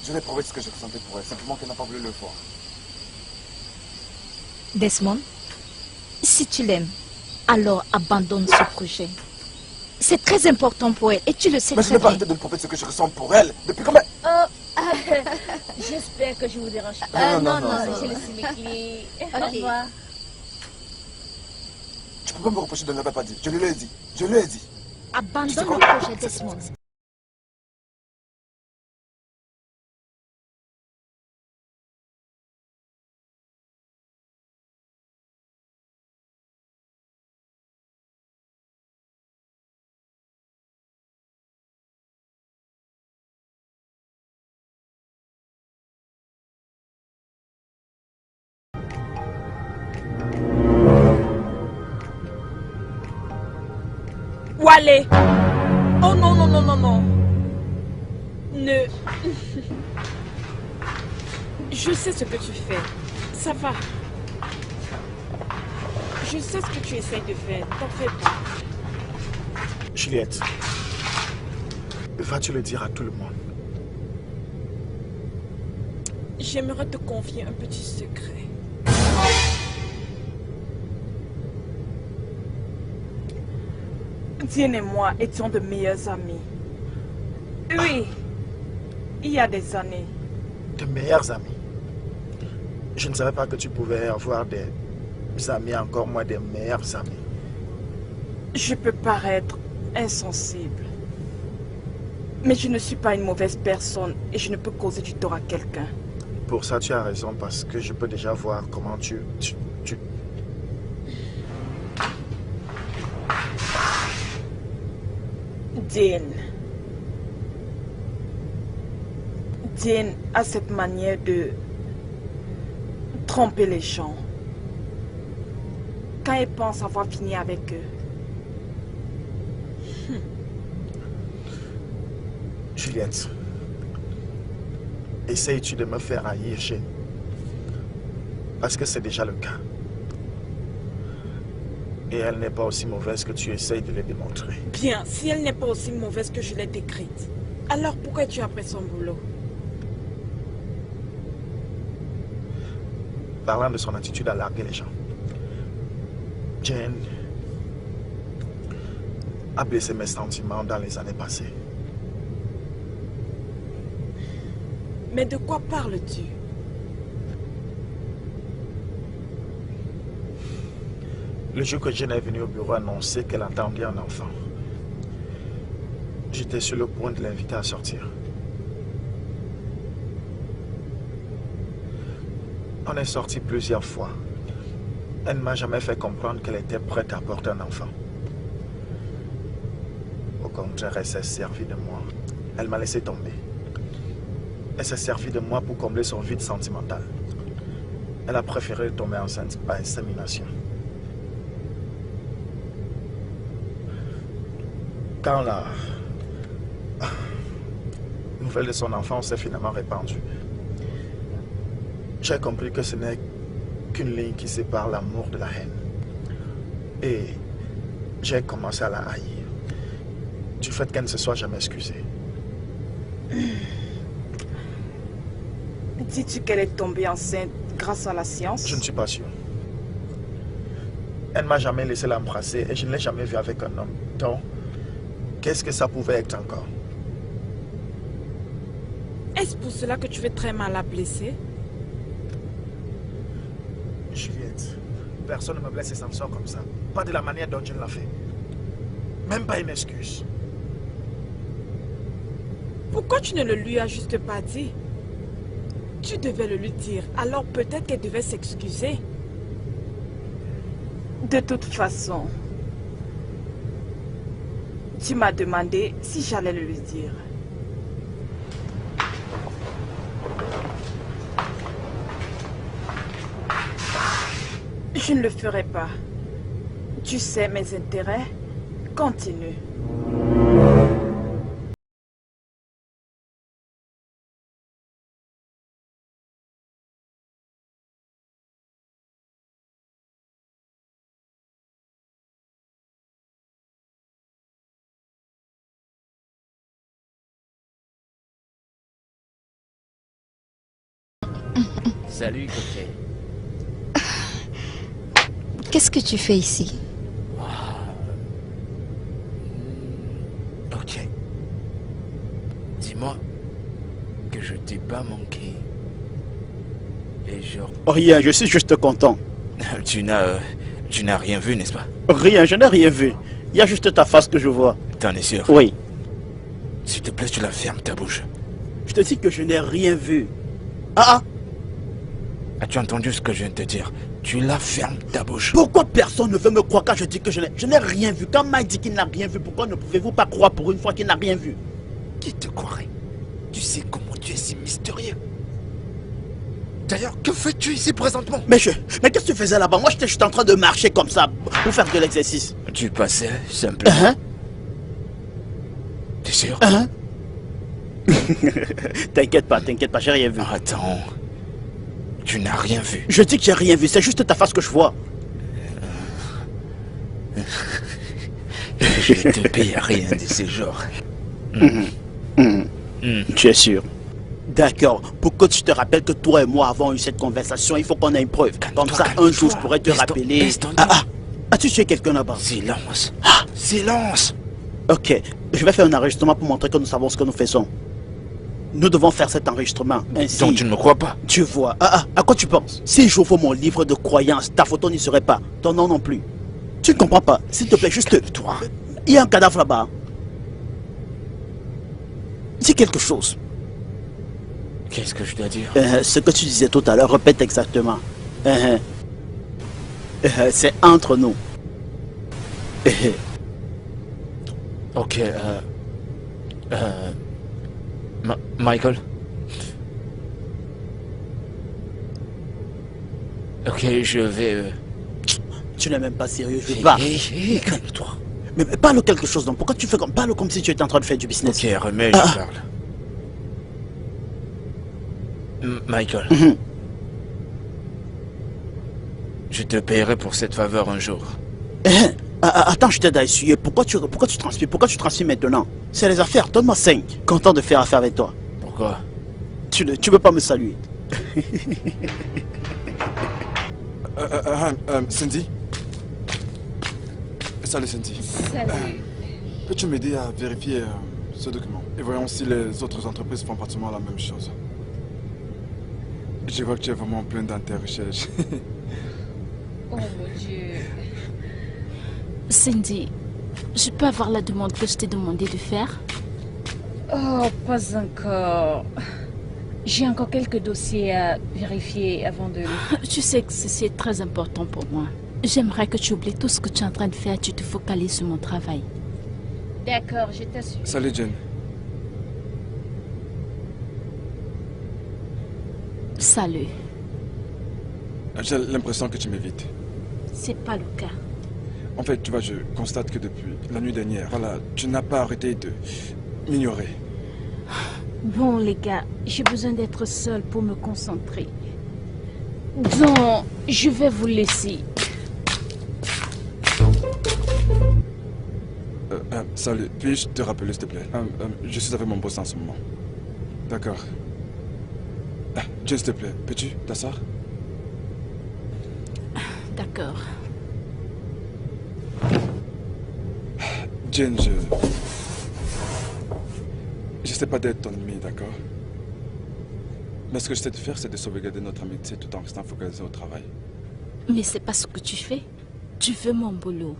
Je lui ai prouvé ce que je ressentais pour elle, simplement qu'elle n'a pas voulu le voir. Desmond, si tu l'aimes, alors abandonne ce projet. C'est très important pour elle et tu le sais Mais je très n'ai pas bien. arrêté de me prouver ce que je ressens pour elle. Depuis combien? J'espère que je vous dérange pas. Non. J'ai laissé mes clés. Au Ok. revoir. Tu peux pas me reprocher de ne l'avoir pas dit. Je lui ai dit. Je lui ai dit. Abandonne le projet, Desmond. aller. Oh non, non, non, non, non. Ne... Je sais ce que tu fais. Ça va. Je sais ce que tu essayes de faire. T'en fais pas. Juliette, vas-tu le dire à tout le monde? J'aimerais te confier un petit secret. Diane et moi étions de meilleurs amis. Oui, il y a des années. De meilleurs amis? Je ne savais pas que tu pouvais avoir des amis, encore moins des meilleurs amis. Je peux paraître insensible. Mais je ne suis pas une mauvaise personne et je ne peux causer du tort à quelqu'un. Pour ça, tu as raison, parce que je peux déjà voir comment tu... Diane a cette manière de tromper les gens. Quand elle pense avoir fini avec eux. Juliette, essayes-tu de me faire haïr, Jane? Parce que c'est déjà le cas. Et elle n'est pas aussi mauvaise que tu essayes de le démontrer. Bien, si elle n'est pas aussi mauvaise que je l'ai décrite, alors pourquoi es-tu après son boulot? Parlant de son attitude à larguer les gens, Jane a blessé mes sentiments dans les années passées. Mais de quoi parles-tu? Le jour que Jane est venue au bureau annoncer qu'elle attendait un enfant, j'étais sur le point de l'inviter à sortir. On est sortis plusieurs fois. Elle ne m'a jamais fait comprendre qu'elle était prête à porter un enfant. Au contraire, elle s'est servie de moi. Elle m'a laissé tomber. Elle s'est servie de moi pour combler son vide sentimental. Elle a préféré tomber enceinte par insémination. Quand la nouvelle de son enfant s'est finalement répandue, j'ai compris que ce n'est qu'une ligne qui sépare l'amour de la haine. Et j'ai commencé à la haïr, du fait qu'elle ne se soit jamais excusée. Dis-tu qu'elle est tombée enceinte grâce à la science? Je ne suis pas sûr. Elle ne m'a jamais laissé l'embrasser et je ne l'ai jamais vue avec un homme. Donc, qu'est-ce que ça pouvait être encore? Est-ce pour cela que tu veux très mal la blesser? Juliette, personne ne me blesse et s'en sort comme ça. Pas de la manière dont je l'a fait. Même pas une excuse. Pourquoi tu ne le lui as juste pas dit? Tu devais le lui dire, alors peut-être qu'elle devait s'excuser. De toute façon, tu m'as demandé si j'allais le lui dire. Je ne le ferai pas. Tu sais mes intérêts. Continue. Salut, coquet. Qu'est-ce que tu fais ici? Ok. Dis-moi que je t'ai pas manqué. Et genre... Rien, je suis juste content. Tu n'as rien vu, n'est-ce pas? Rien, je n'ai rien vu. Il y a juste ta face que je vois. T'en es sûr? Oui. S'il te plaît, tu la fermes ta bouche. Je te dis que je n'ai rien vu. Ah! As-tu entendu ce que je viens de te dire? Tu la fermes ta bouche. Pourquoi personne ne veut me croire quand je dis que je n'ai rien vu? Quand Mike dit qu'il n'a rien vu, pourquoi ne pouvez-vous pas croire pour une fois qu'il n'a rien vu? Qui te croirait? Tu sais comment tu es si mystérieux. D'ailleurs, que fais-tu ici présentement? Mais qu'est-ce que tu faisais là-bas? Moi, j'étais juste en train de marcher comme ça pour faire de l'exercice. Tu passais simplement. T'es sûr? Hein? T'inquiète pas, j'ai rien vu. Attends. Tu n'as rien vu. Je dis que j'ai rien vu, c'est juste ta face que je vois. Je te paye rien de ce genre. Tu es sûr? D'accord. Pour que tu te rappelles que toi et moi avons eu cette conversation, il faut qu'on ait une preuve. Comme ça, un jour, je pourrais te rappeler... As-tu tué quelqu'un là-bas? Silence. Silence. Ok. Je vais faire un enregistrement pour montrer que nous savons ce que nous faisons. Nous devons faire cet enregistrement. Ainsi, donc tu ne me crois pas? Tu vois. À quoi tu penses? Si j'ouvre mon livre de croyances, ta photo n'y serait pas. Ton nom non plus. Tu ne comprends pas? S'il te plaît, juste... Toi. Il y a un cadavre là-bas. Dis quelque chose. Qu'est-ce que je dois dire? Ce que tu disais tout à l'heure, répète exactement. C'est entre nous. Ok, Michael? Ok, je vais... Tu n'es même pas sérieux, je pars. Calme-toi. Mais parle quelque chose donc. Pourquoi tu fais comme... Parle comme si tu étais en train de faire du business. Ok, remets, je parle. Michael. Je te paierai pour cette faveur un jour. Attends, je t'aide à essuyer. Pourquoi tu transpires? Pourquoi tu transpires maintenant? C'est les affaires, donne-moi 5. Content de faire affaire avec toi. Pourquoi? Tu veux pas me saluer. Cindy? Salut Cindy. Salut. Peux-tu m'aider à vérifier ce document? Et voyons si les autres entreprises font pratiquement la même chose. Je vois que tu es vraiment plein d'intérêt. Oh mon Dieu. Cindy, je peux avoir la demande que je t'ai demandé de faire? Oh, pas encore. J'ai encore quelques dossiers à vérifier avant de... Tu sais que ceci est très important pour moi. J'aimerais que tu oublies tout ce que tu es en train de faire, tu te focalises sur mon travail. D'accord, je t'assure. Salut Jen. Salut. J'ai l'impression que tu m'évites. C'est pas le cas. En fait, tu vois, je constate que depuis la nuit dernière, voilà, tu n'as pas arrêté de m'ignorer. Bon, les gars, j'ai besoin d'être seule pour me concentrer. Donc, je vais vous laisser. Salut, puis-je te rappeler, s'il te plaît? Je suis avec mon boss en ce moment. D'accord. Jen, s'il te plaît, peux-tu t'asseoir? D'accord. Jen, je sais pas d'être ton ami, d'accord? Mais ce que j'essaie de faire, c'est de sauvegarder notre amitié tout en restant focalisé au travail. Mais c'est pas ce que tu fais. Tu veux mon boulot.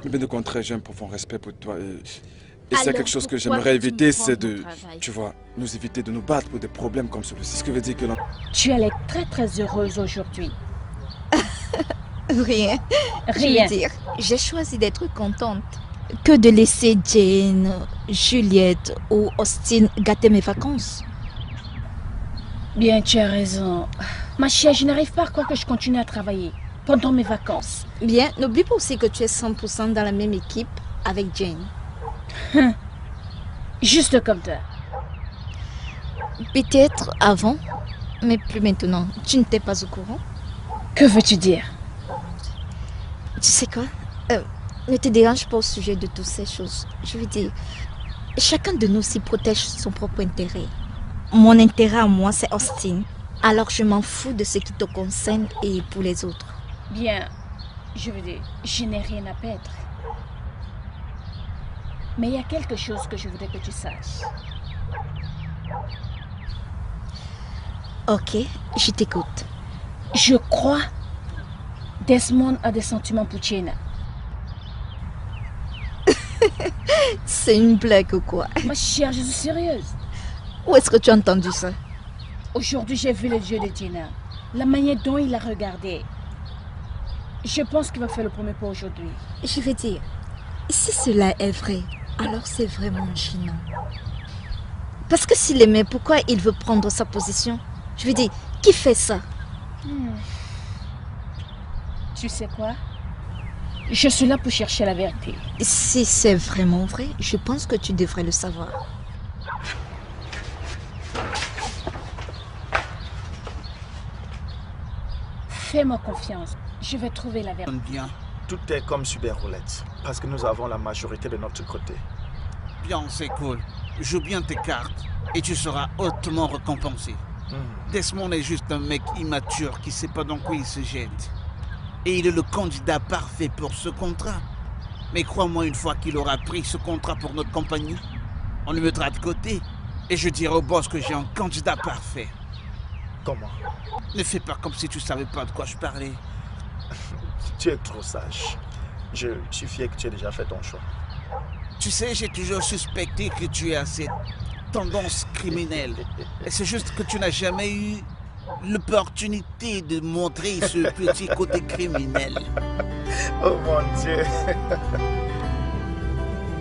Mais bien au contraire, j'ai un profond respect pour toi et c'est quelque chose que j'aimerais éviter, c'est de, tu vois, nous éviter de nous battre pour des problèmes comme celui-ci. Ce qui veut dire que... Tu as l'air très heureuse aujourd'hui. Rien. Rien. Je veux dire, j'ai choisi d'être contente que de laisser Jane, Juliette ou Austin gâter mes vacances. Bien, tu as raison. Ma chère, je n'arrive pas à croire que je continue à travailler pendant mes vacances. Bien, n'oublie pas aussi que tu es 100% dans la même équipe avec Jane. Juste comme toi. Peut-être avant, mais plus maintenant. Tu n'étais pas au courant? Que veux-tu dire? Tu sais quoi? Ne te dérange pas au sujet de toutes ces choses. Je veux dire, chacun de nous s'y protège son propre intérêt. Mon intérêt à moi, c'est Austin. Alors je m'en fous de ce qui te concerne et pour les autres. Bien, je veux dire, je n'ai rien à perdre. Mais il y a quelque chose que je voudrais que tu saches. Ok, je t'écoute. Je crois Desmond a des sentiments pour Jenna. C'est une blague ou quoi? Ma chère, je suis sérieuse. Où est-ce que tu as entendu ça? Aujourd'hui, j'ai vu les yeux de Jenna. La manière dont il a regardé. Je pense qu'il va faire le premier pas aujourd'hui. Je veux dire, si cela est vrai, alors c'est vraiment gênant. Parce que s'il aimait, pourquoi il veut prendre sa position? Je veux dire, qui fait ça? Tu sais quoi? Je suis là pour chercher la vérité. Si c'est vraiment vrai, je pense que tu devrais le savoir. Fais-moi confiance. Je vais trouver la vérité. Bien. Tout est comme Super Roulette, parce que nous avons la majorité de notre côté. Bien, c'est cool. Joue bien tes cartes et tu seras hautement récompensé. Desmond est juste un mec immature qui sait pas dans quoi il se jette. Et il est le candidat parfait pour ce contrat. Mais crois-moi, une fois qu'il aura pris ce contrat pour notre compagnie, on le mettra de côté. Et je dirai au boss que j'ai un candidat parfait. Comment? Ne fais pas comme si tu savais pas de quoi je parlais. Tu es trop sage. Je suis fier que tu aies déjà fait ton choix. Tu sais, j'ai toujours suspecté que tu as cette tendance criminelle. Et c'est juste que tu n'as jamais eu l'opportunité de montrer ce petit côté criminel. Oh mon Dieu.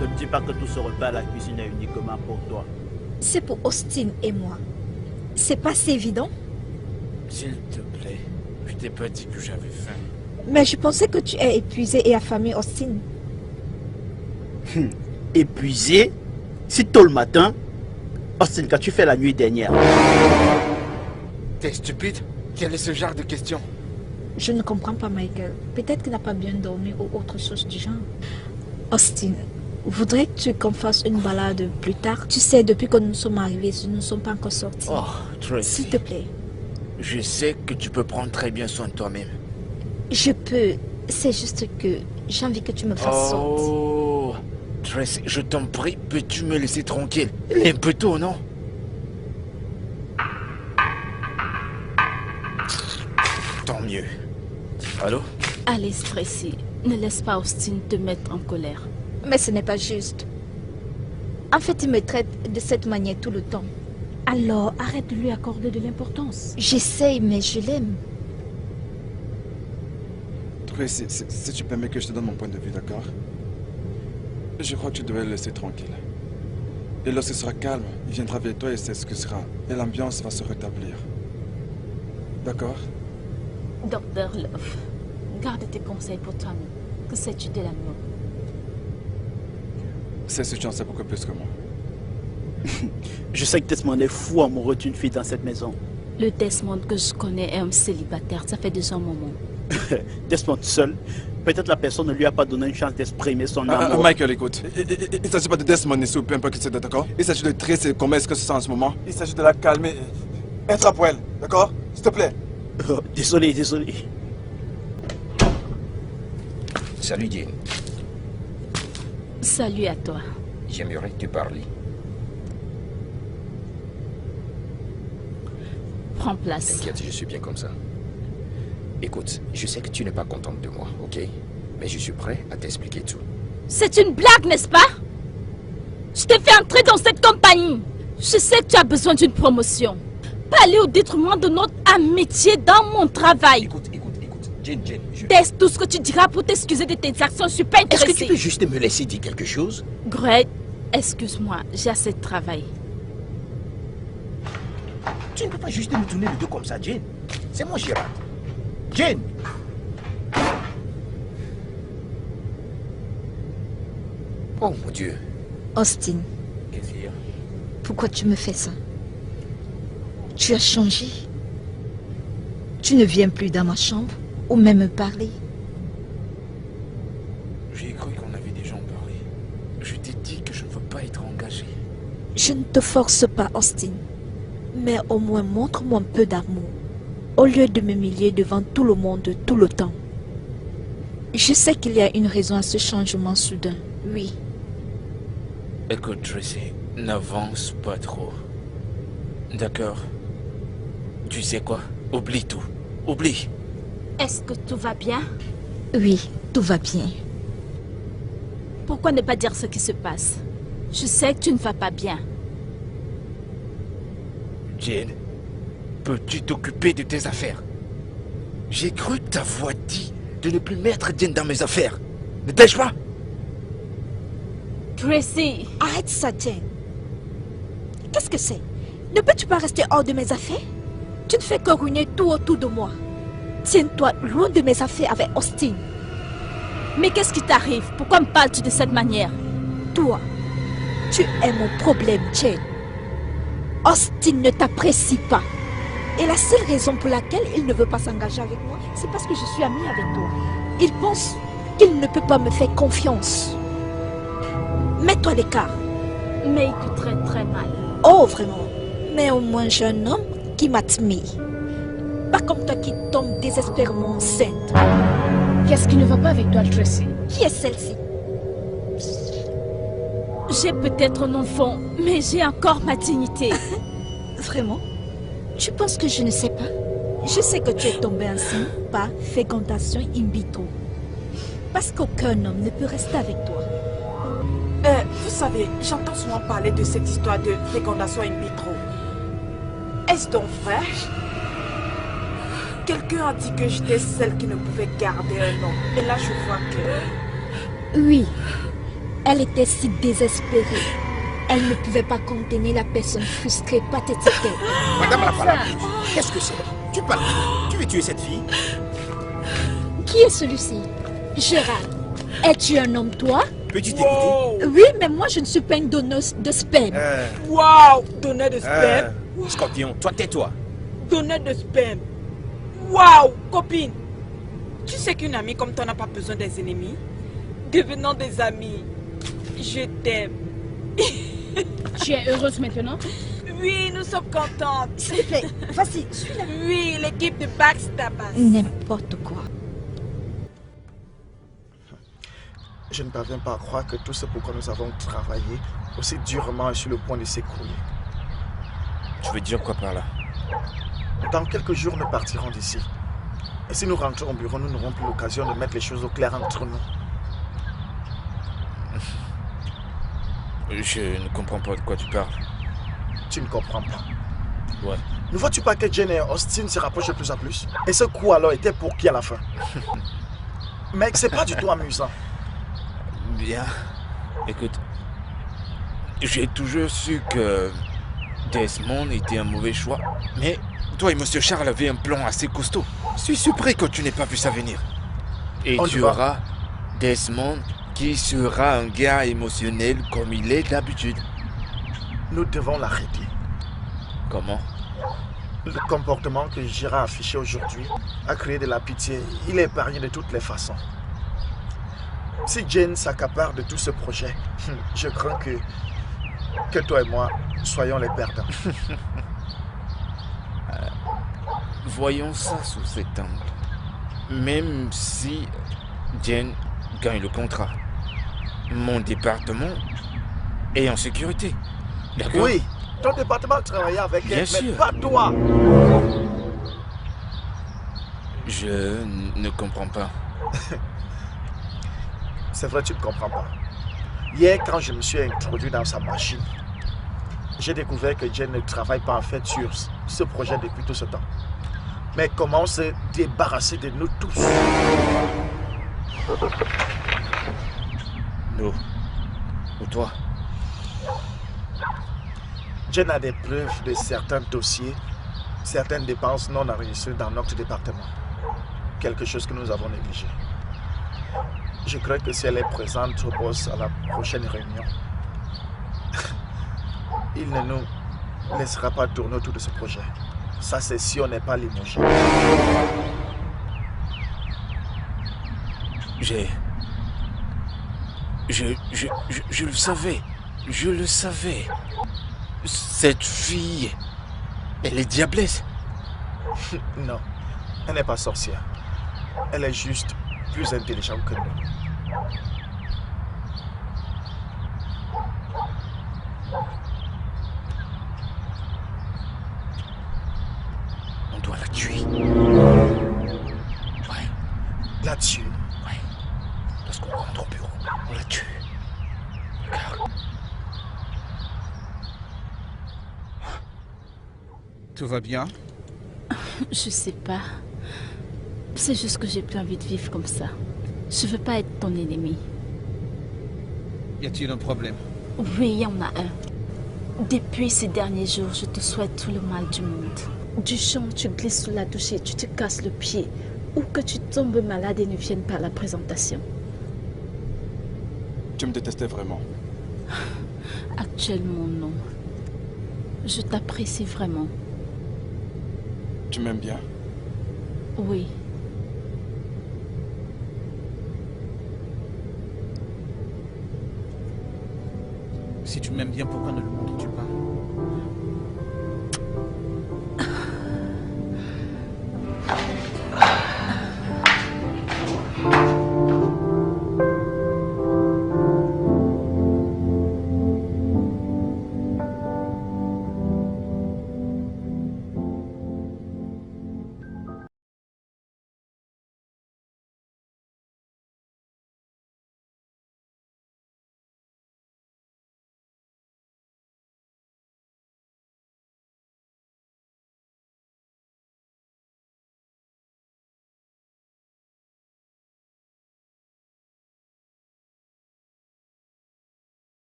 Ne me dis pas que tout ce repas à la cuisine est uniquement pour toi. C'est pour Austin et moi. C'est pas si évident. S'il te plaît, je t'ai pas dit que j'avais faim. Mais je pensais que tu es épuisé et affamé, Austin. Épuisé? Si tôt le matin? Austin, qu'as-tu fait la nuit dernière? T'es stupide? Quel est ce genre de question? Je ne comprends pas, Michael. Peut-être qu'il n'a pas bien dormi ou autre chose du genre. Austin, voudrais-tu qu'on fasse une balade plus tard? Tu sais, depuis que nous sommes arrivés, nous ne sommes pas encore sortis. Oh, Tracy. S'il te plaît. Je sais que tu peux prendre très bien soin de toi-même. Je peux. C'est juste que j'ai envie que tu me fasses sortir. Oh, Tracy, je t'en prie, peux-tu me laisser tranquille? Il est un peu tôt, non? Tant mieux. Allô? Allez, Tracy, ne laisse pas Austin te mettre en colère. Mais ce n'est pas juste. En fait, il me traite de cette manière tout le temps. Alors, arrête de lui accorder de l'importance. J'essaye, mais je l'aime. Tracy, si tu permets que je te donne mon point de vue, d'accord? Je crois que tu devrais le laisser tranquille. Et lorsqu'il sera calme, il viendra vers toi et s'excusera. Et l'ambiance va se rétablir. D'accord? Docteur Love, garde tes conseils pour toi-même. Que sais-tu de l'amour? C'est ce que tu en sais beaucoup plus que moi. Je sais que Desmond est fou amoureux d'une fille dans cette maison. Le Desmond que je connais est un célibataire, ça fait 2 ans, maman. Desmond seul, peut-être la personne ne lui a pas donné une chance d'exprimer son amour. Michael, écoute, il ne s'agit pas de Desmond ici ou peu importe qui c'est, d'accord? Il s'agit de Tracy, comment est-ce que c'est en ce moment? Il s'agit de la calmer et être pour elle, d'accord? S'il te plaît. Désolé, désolé. Salut, Jane. Salut à toi. J'aimerais te parler. Prends place. T'inquiète, je suis bien comme ça. Écoute, je sais que tu n'es pas contente de moi, ok? Mais je suis prêt à t'expliquer tout. C'est une blague, n'est-ce pas? Je t'ai fait entrer dans cette compagnie. Je sais que tu as besoin d'une promotion. Pas aller au détriment de notre amitié dans mon travail. Écoute, Jane, Teste tout ce que tu diras pour t'excuser de tes actions. Je suis pas intéressée. Est-ce que tu peux juste me laisser dire quelque chose? Greg, excuse-moi, j'ai assez de travail. Tu ne peux pas juste me tourner le dos comme ça, Jane. C'est moi, Gérard. Jane! Oh mon Dieu. Austin, Qu'est-ce qu'il y a? pourquoi tu me fais ça? Tu as changé. Tu ne viens plus dans ma chambre ou même me parler. J'ai cru qu'on avait déjà en parlé. Je t'ai dit que je ne veux pas être engagé. Je ne te force pas, Austin. Mais au moins montre-moi un peu d'amour. Au lieu de m'humilier devant tout le monde tout le temps. Je sais qu'il y a une raison à ce changement soudain, oui. Écoute, Tracy, n'avance pas trop. D'accord? Tu sais quoi? Oublie tout. Oublie. Est-ce que tout va bien? Oui, tout va bien. Pourquoi ne pas dire ce qui se passe? Je sais que tu ne vas pas bien. Jane, peux-tu t'occuper de tes affaires? J'ai cru t'avoir dit de ne plus mettre Jane dans mes affaires. Ne t'ai-je pas? Tracy! Arrête ça, Jane. Qu'est-ce que c'est? Ne peux-tu pas rester hors de mes affaires? Tu ne fais que ruiner tout autour de moi. Tiens-toi loin de mes affaires avec Austin. Mais qu'est-ce qui t'arrive? Pourquoi me parles-tu de cette manière? Toi, tu es mon problème, Jane. Austin ne t'apprécie pas. Et la seule raison pour laquelle il ne veut pas s'engager avec moi, c'est parce que je suis amie avec toi. Il pense qu'il ne peut pas me faire confiance. Mets-toi à l'écart. Mais il te traite très mal. Oh, vraiment? Mais au moins j'ai un homme qui m'admire. Pas comme toi qui tombe désespérément enceinte. Qu'est-ce qui ne va pas avec toi, Tracy? Qui est celle-ci? J'ai peut-être un enfant, mais j'ai encore ma dignité. Vraiment? Tu penses que je ne sais pas? Je sais que tu es tombée enceinte par fécondation in vitro. Parce qu'aucun homme ne peut rester avec toi. Vous savez, j'entends souvent parler de cette histoire de fécondation in vitro. Est-ce donc vrai? Quelqu'un a dit que j'étais celle qui ne pouvait garder un homme. Et là, je vois que... Oui. Elle était si désespérée. Elle ne pouvait pas contenir la personne frustrée, pathétique. Madame la parole, qu'est-ce que c'est? Tu parles? Tu veux tuer cette fille? Qui est celui-ci? Gérard. Es-tu un homme, toi? Peux-tu t'écouter? Oui, mais moi, je ne suis pas une donneuse de sperme. Waouh! Donneur de sperme? Scorpion, toi tais-toi. Donneur de sperme? Waouh! Copine! Tu sais qu'une amie comme toi n'a pas besoin des ennemis? Devenons des amis. Je t'aime. Tu es heureuse maintenant? Oui, nous sommes contentes. S'il te plaît, vas-y, suis-la. Oui, l'équipe de Backstabbers. N'importe quoi. Je ne parviens pas à croire que tout ce pourquoi nous avons travaillé aussi durement est sur le point de s'écrouler. Tu veux dire quoi par là? Dans quelques jours, nous partirons d'ici. Et si nous rentrons au bureau, nous n'aurons plus l'occasion de mettre les choses au clair entre nous. Je ne comprends pas de quoi tu parles. Tu ne comprends pas. Ouais. Ne vois-tu pas que Jane et Austin se rapprochent de plus en plus? Et ce coup alors était pour qui à la fin? Mec, c'est pas du tout amusant. Bien. Écoute, j'ai toujours su que Desmond était un mauvais choix. Mais toi et Monsieur Charles avaient un plan assez costaud. Je suis surpris que tu n'aies pas vu ça venir. Et tu auras Desmond qui sera un gars émotionnel comme il est d'habitude. Nous devons l'arrêter. Comment? Le comportement que Gérard a affiché aujourd'hui a créé de la pitié. Il est épargné de toutes les façons. Si Jane s'accapare de tout ce projet, je crains que toi et moi soyons les perdants. Voyons ça sous cet angle. Même si Jane gagne le contrat, mon département est en sécurité. D'accord? Oui, ton département travaillait avec Bien elle, sûr. mais pas toi. Je ne comprends pas. C'est vrai, tu ne comprends pas. Hier, quand je me suis introduit dans sa machine, j'ai découvert que Jane ne travaille pas en fait sur ce projet depuis tout ce temps. Mais comment se débarrasser de nous tous? Nous. Ou toi? Jane a des preuves de certains dossiers, certaines dépenses non enregistrées dans notre département. Quelque chose que nous avons négligé. Je crois que si elle est présente au boss à la prochaine réunion, il ne nous laissera pas tourner autour de ce projet. Ça, c'est si on n'est pas limogé. Je le savais. Je le savais. Cette fille, elle est diablesse. Non, elle n'est pas sorcière. Elle est juste plus intelligente que nous. On doit la tuer. Ouais. La tuer? Ouais. Lorsqu'on rentre au bureau, on la tue. Regarde. Tout va bien? Je sais pas. C'est juste que j'ai plus envie de vivre comme ça. Je veux pas être ton ennemi. Y a-t-il un problème? Oui, il y en a un. Depuis ces derniers jours, je te souhaite tout le mal du monde. Du champ, tu glisses sous la douche et tu te casses le pied. Ou que tu tombes malade et ne viennes pas à la présentation. tu me détestais vraiment? Actuellement, non. Je t'apprécie vraiment. Tu m'aimes bien? Oui. Si tu m'aimes bien, pourquoi ne le montres-tu pas?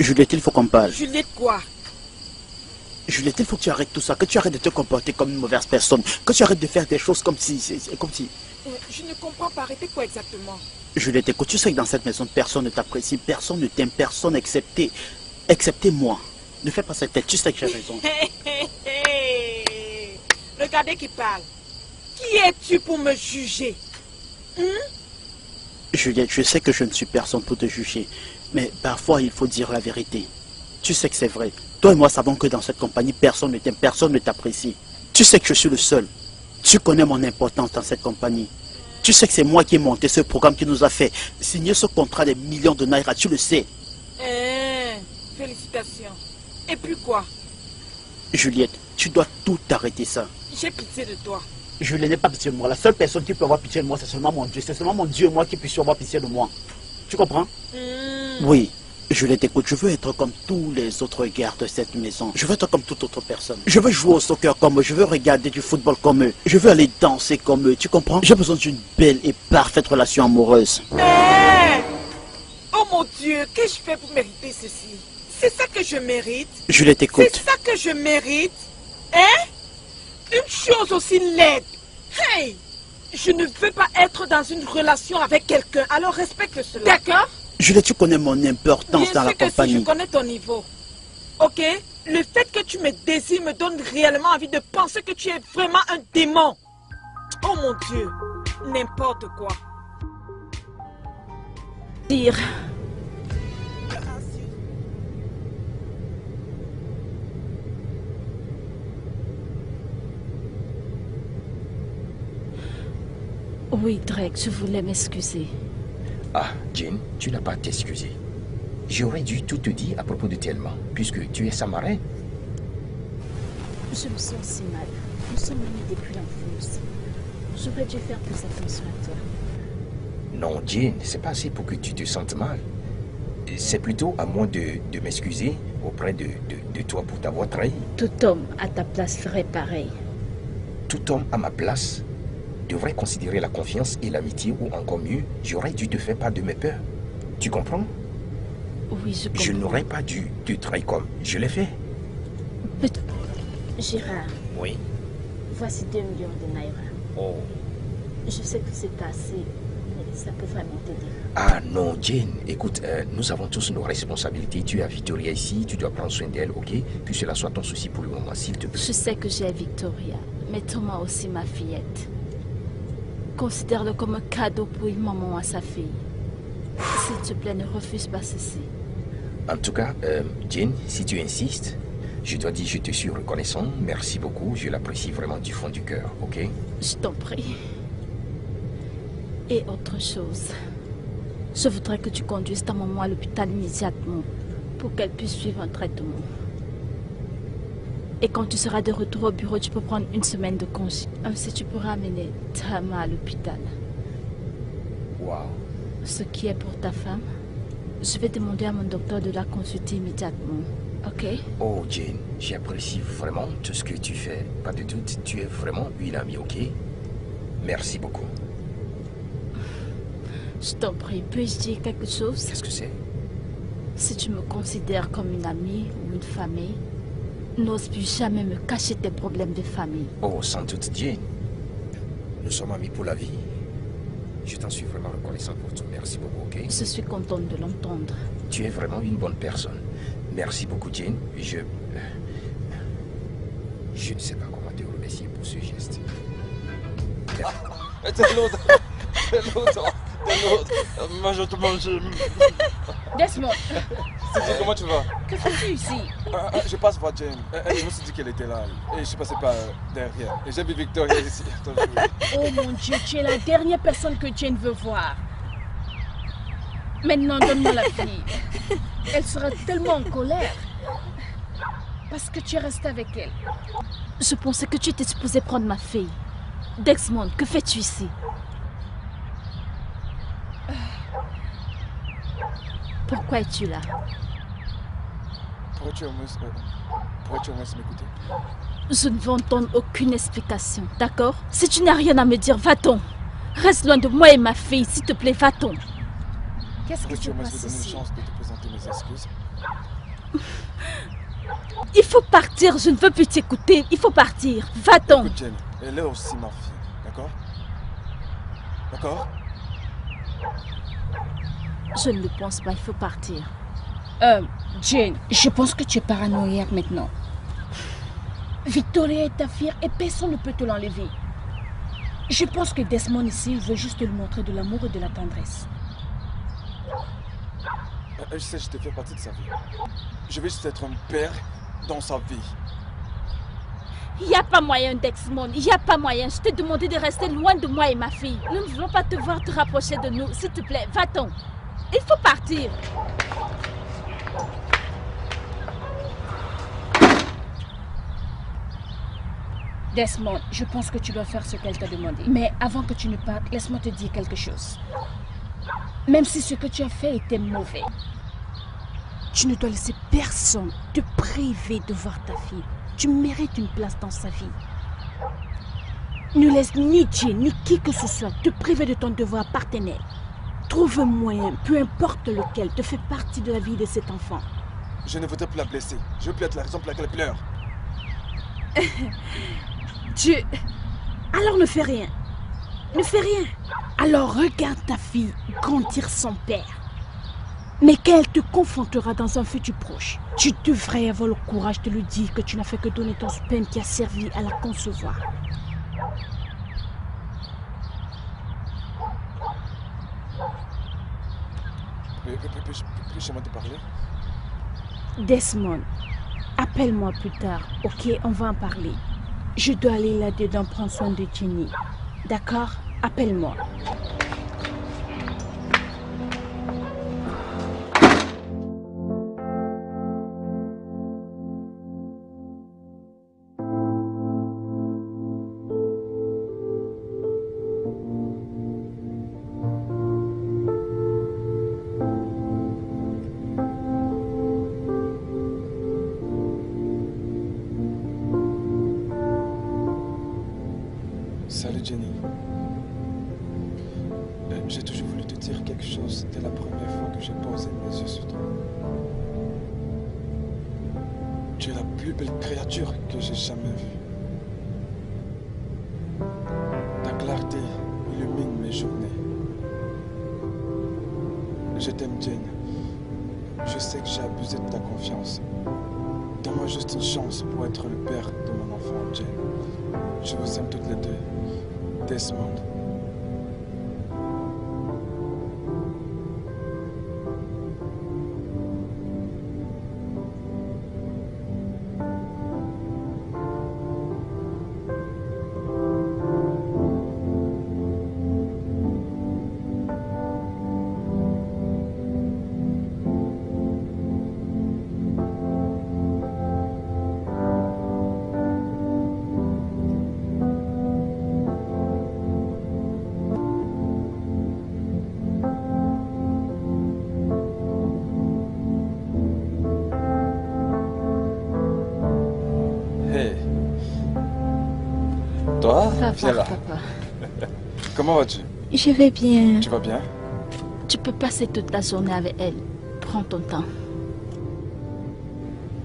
Juliette, il faut qu'on parle. Juliette quoi? Juliette, il faut que tu arrêtes tout ça, que tu arrêtes de te comporter comme une mauvaise personne, que tu arrêtes de faire des choses comme si... Je ne comprends pas, arrêtez quoi exactement? Juliette, écoute, tu sais que dans cette maison, personne ne t'apprécie, personne ne t'aime, personne excepté moi. Ne fais pas cette tête, tu sais que j'ai raison. Regardez qui parle. Qui es-tu pour me juger? Juliette, je sais que je ne suis personne pour te juger, mais parfois il faut dire la vérité. Tu sais que c'est vrai. Toi et moi savons que dans cette compagnie, personne ne t'aime, personne ne t'apprécie. Tu sais que je suis le seul. Tu connais mon importance dans cette compagnie. Tu sais que c'est moi qui ai monté ce programme qui nous a fait signer ce contrat des millions de naira, tu le sais. Félicitations. Et puis quoi? Juliette, tu dois tout arrêter ça. J'ai pitié de toi. Je n'ai pas pitié de moi. La seule personne qui peut avoir pitié de moi, c'est seulement mon Dieu. C'est seulement mon Dieu et moi qui puisse avoir pitié de moi. Tu comprends? Oui. Juliette, écoute, je veux être comme tous les autres gars de cette maison. Je veux être comme toute autre personne. Je veux jouer au soccer comme eux. Je veux regarder du football comme eux. Je veux aller danser comme eux. Tu comprends? J'ai besoin d'une belle et parfaite relation amoureuse. Oh mon Dieu, qu'ai-je fait pour mériter ceci? C'est ça que je mérite? Juliette, écoute. C'est ça que je mérite? Une chose aussi laide. Hey! Je ne veux pas être dans une relation avec quelqu'un, alors respecte cela. D'accord? Juliette, tu connais mon importance dans la compagnie. Si je connais ton niveau. Ok? Le fait que tu me désires me donne réellement envie de penser que tu es vraiment un démon. Oh mon Dieu. N'importe quoi. Dire. Oui, Drake, je voulais m'excuser. Ah, Jane, tu n'as pas à t'excuser. J'aurais dû tout te dire à propos de Thelma, puisque tu es sa marraine. Je me sens si mal. Nous sommes unis depuis l'enfance. J'aurais dû faire plus attention à toi. Non, Jane, c'est pas assez pour que tu te sentes mal. C'est plutôt à moi de m'excuser auprès de toi pour t'avoir trahi. Tout homme à ta place ferait pareil. Tout homme à ma place devrait considérer la confiance et l'amitié, ou encore mieux, j'aurais dû te faire part de mes peurs. Tu comprends? Oui, je comprends. Je n'aurais pas dû te trahir comme je l'ai fait. Gérard. Oui. Voici 2 millions de naira. Oh. Je sais que c'est pas assez, mais ça peut vraiment t'aider. Ah non, Jane, écoute, nous avons tous nos responsabilités. Tu as Victoria ici, tu dois prendre soin d'elle, ok? Que cela soit ton souci pour le moment, s'il te plaît. Je sais que j'ai Victoria, mais Thomas aussi ma fillette. Considère-le comme un cadeau pour une maman à sa fille. S'il te plaît, ne refuse pas ceci. En tout cas, Jane, si tu insistes, je dois dire que je te suis reconnaissant. Merci beaucoup, je l'apprécie vraiment du fond du cœur, ok? Je t'en prie. Et autre chose, je voudrais que tu conduises ta maman à l'hôpital immédiatement pour qu'elle puisse suivre un traitement. Et quand tu seras de retour au bureau, tu peux prendre 1 semaine de congé. Ainsi, tu pourras amener Thelma à l'hôpital. Wow. Ce qui est pour ta femme, je vais demander à mon docteur de la consulter immédiatement. Ok? Oh, Jane, j'apprécie vraiment tout ce que tu fais. Pas de doute, tu es vraiment une amie, ok? Merci beaucoup. Je t'en prie, puis-je dire quelque chose? Qu'est-ce que c'est? Si tu me considères comme une amie ou une famille, n'ose plus jamais me cacher tes problèmes de famille. Oh, sans doute, Jane. Nous sommes amis pour la vie. Je t'en suis vraiment reconnaissant pour tout. Merci beaucoup, ok? Je suis contente de l'entendre. Tu es vraiment une bonne personne. Merci beaucoup, Jane. Je ne sais pas comment te remercier pour ce geste. C'est l'autre. C'est l'autre. C'est l'autre. Moi, je te mange. Desmond. Sidi, comment tu vas? Que fais-tu ici? Je passe voir Jane. Je me suis dit qu'elle était là. Et je suis passé par derrière. Et j'ai vu Victoria ici. Oh mon Dieu, tu es la dernière personne que Jane veut voir. Maintenant, donne-moi la fille. Elle sera tellement en colère. Parce que tu es resté avec elle. Je pensais que tu étais supposé prendre ma fille. Desmond, que fais-tu ici? Pourquoi es-tu là? Pourrais-tu au moins m'écouter? Je ne veux entendre aucune explication, d'accord? Si tu n'as rien à me dire, va-t'en. Reste loin de moi et ma fille, s'il te plaît, va-t'en. Qu'est-ce que tu passes ici? Pourrais-tu au moins me donner une chance de te présenter mes excuses? Il faut partir, je ne veux plus t'écouter. Il faut partir, va-t'en. Écoute, Jane, elle est aussi ma fille, d'accord? D'accord? Je ne le pense pas, il faut partir. Jane, je pense que tu es paranoïaque maintenant. Victoria est ta fille et personne ne peut te l'enlever. Je pense que Desmond ici veut juste lui montrer de l'amour et de la tendresse. Je sais, je te fais partie de sa vie. Je veux juste être un père dans sa vie. Il n'y a pas moyen, Desmond. Il n'y a pas moyen. Je t'ai demandé de rester loin de moi et ma fille. Nous ne voulons pas te voir te rapprocher de nous. S'il te plaît, va-t'en. Il faut partir. Desmond, je pense que tu dois faire ce qu'elle t'a demandé. Mais avant que tu ne partes, laisse-moi te dire quelque chose. Même si ce que tu as fait était mauvais, tu ne dois laisser personne te priver de voir ta fille. Tu mérites une place dans sa vie. Ne laisse ni Jane, ni qui que ce soit te priver de ton devoir partenaire. Trouve un moyen, peu importe lequel, de faire partie de la vie de cet enfant. Je ne voudrais plus la blesser. Je veux plus être la raison pour laquelle elle pleure. Alors ne fais rien. Ne fais rien. Alors regarde ta fille grandir sans père. Mais qu'elle te confrontera dans un futur proche. Tu devrais avoir le courage de lui dire que tu n'as fait que donner ton sperme qui a servi à la concevoir. Puis-je te parler? Desmond, appelle-moi plus tard, ok? On va en parler. Je dois aller là-dedans prendre soin de Jenny. D'accord? Appelle-moi. Salut Jenny. J'ai toujours voulu te dire quelque chose dès la première fois que j'ai posé mes yeux sur toi. Tu es la plus belle créature que j'ai jamais vue. Ta clarté illumine mes journées. Je t'aime Jane. Je sais que j'ai abusé de ta confiance. Donne-moi juste une chance pour être le père de mon enfant Jane. Je vous aime toutes les deux. Desmond. Toi, viens là. Papa. Comment vas-tu? Je vais bien. Tu vas bien? Tu peux passer toute la journée avec elle. Prends ton temps.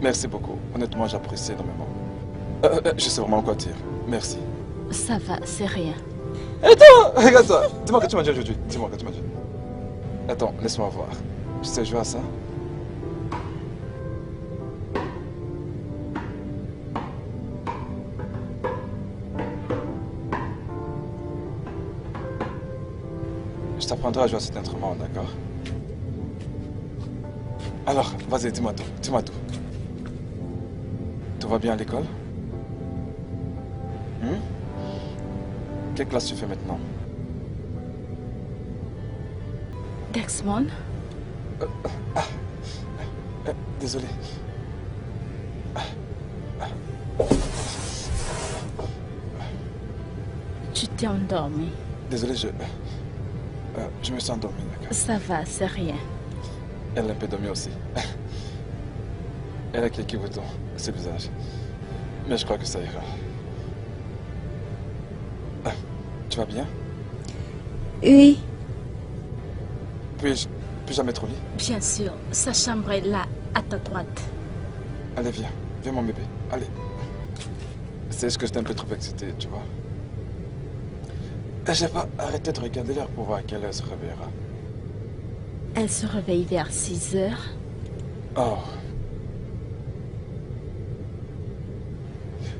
Merci beaucoup. Honnêtement, j'apprécie énormément. Je sais vraiment quoi dire. Merci. Ça va, c'est rien. Et toi, regarde ça. Dis-moi que tu m'as dit aujourd'hui. Dis-moi que tu m'as dit. Attends, laisse-moi voir. Tu sais jouer à ça? Je t'apprendrai à jouer à cet instrument, d'accord? Alors, vas-y, dis-moi tout. Dis-moi tout. Tout va bien à l'école? Quelle classe tu fais maintenant? Desmond? Désolé. Tu t'es endormi. Désolé, je me sens endormi, d'accord? Ça va, c'est rien. Elle a un peu dormi aussi. Elle a quelques boutons sur le visage. Mais je crois que ça ira. Tu vas bien? Oui. Puis-je la mettre au lit? Bien sûr, sa chambre est là, à ta droite. Allez, viens. Viens, mon bébé. Allez. C'est ce que j'étais un peu trop excité, tu vois. J'ai pas arrêté de regarder l'heure pour voir à quelle heure elle se réveillera. Elle se réveille vers 6 heures. Oh.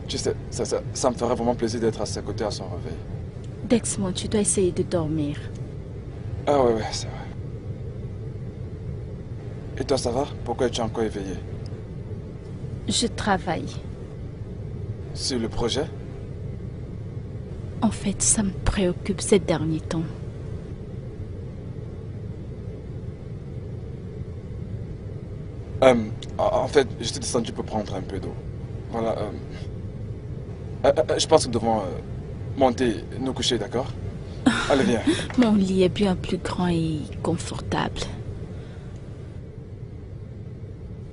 Tu sais, ça me ferait vraiment plaisir d'être à ses côtés à son réveil. Desmond, tu dois essayer de dormir. Ah ouais, c'est vrai. Et toi, ça va? Pourquoi es-tu encore éveillé? Je travaille. Sur le projet? En fait, ça me préoccupe ces derniers temps. En fait, j'étais descendu pour prendre un peu d'eau. Voilà. Je pense que nous devons monter, nous coucher, d'accord? Allez, viens. Mon lit est bien plus grand et confortable.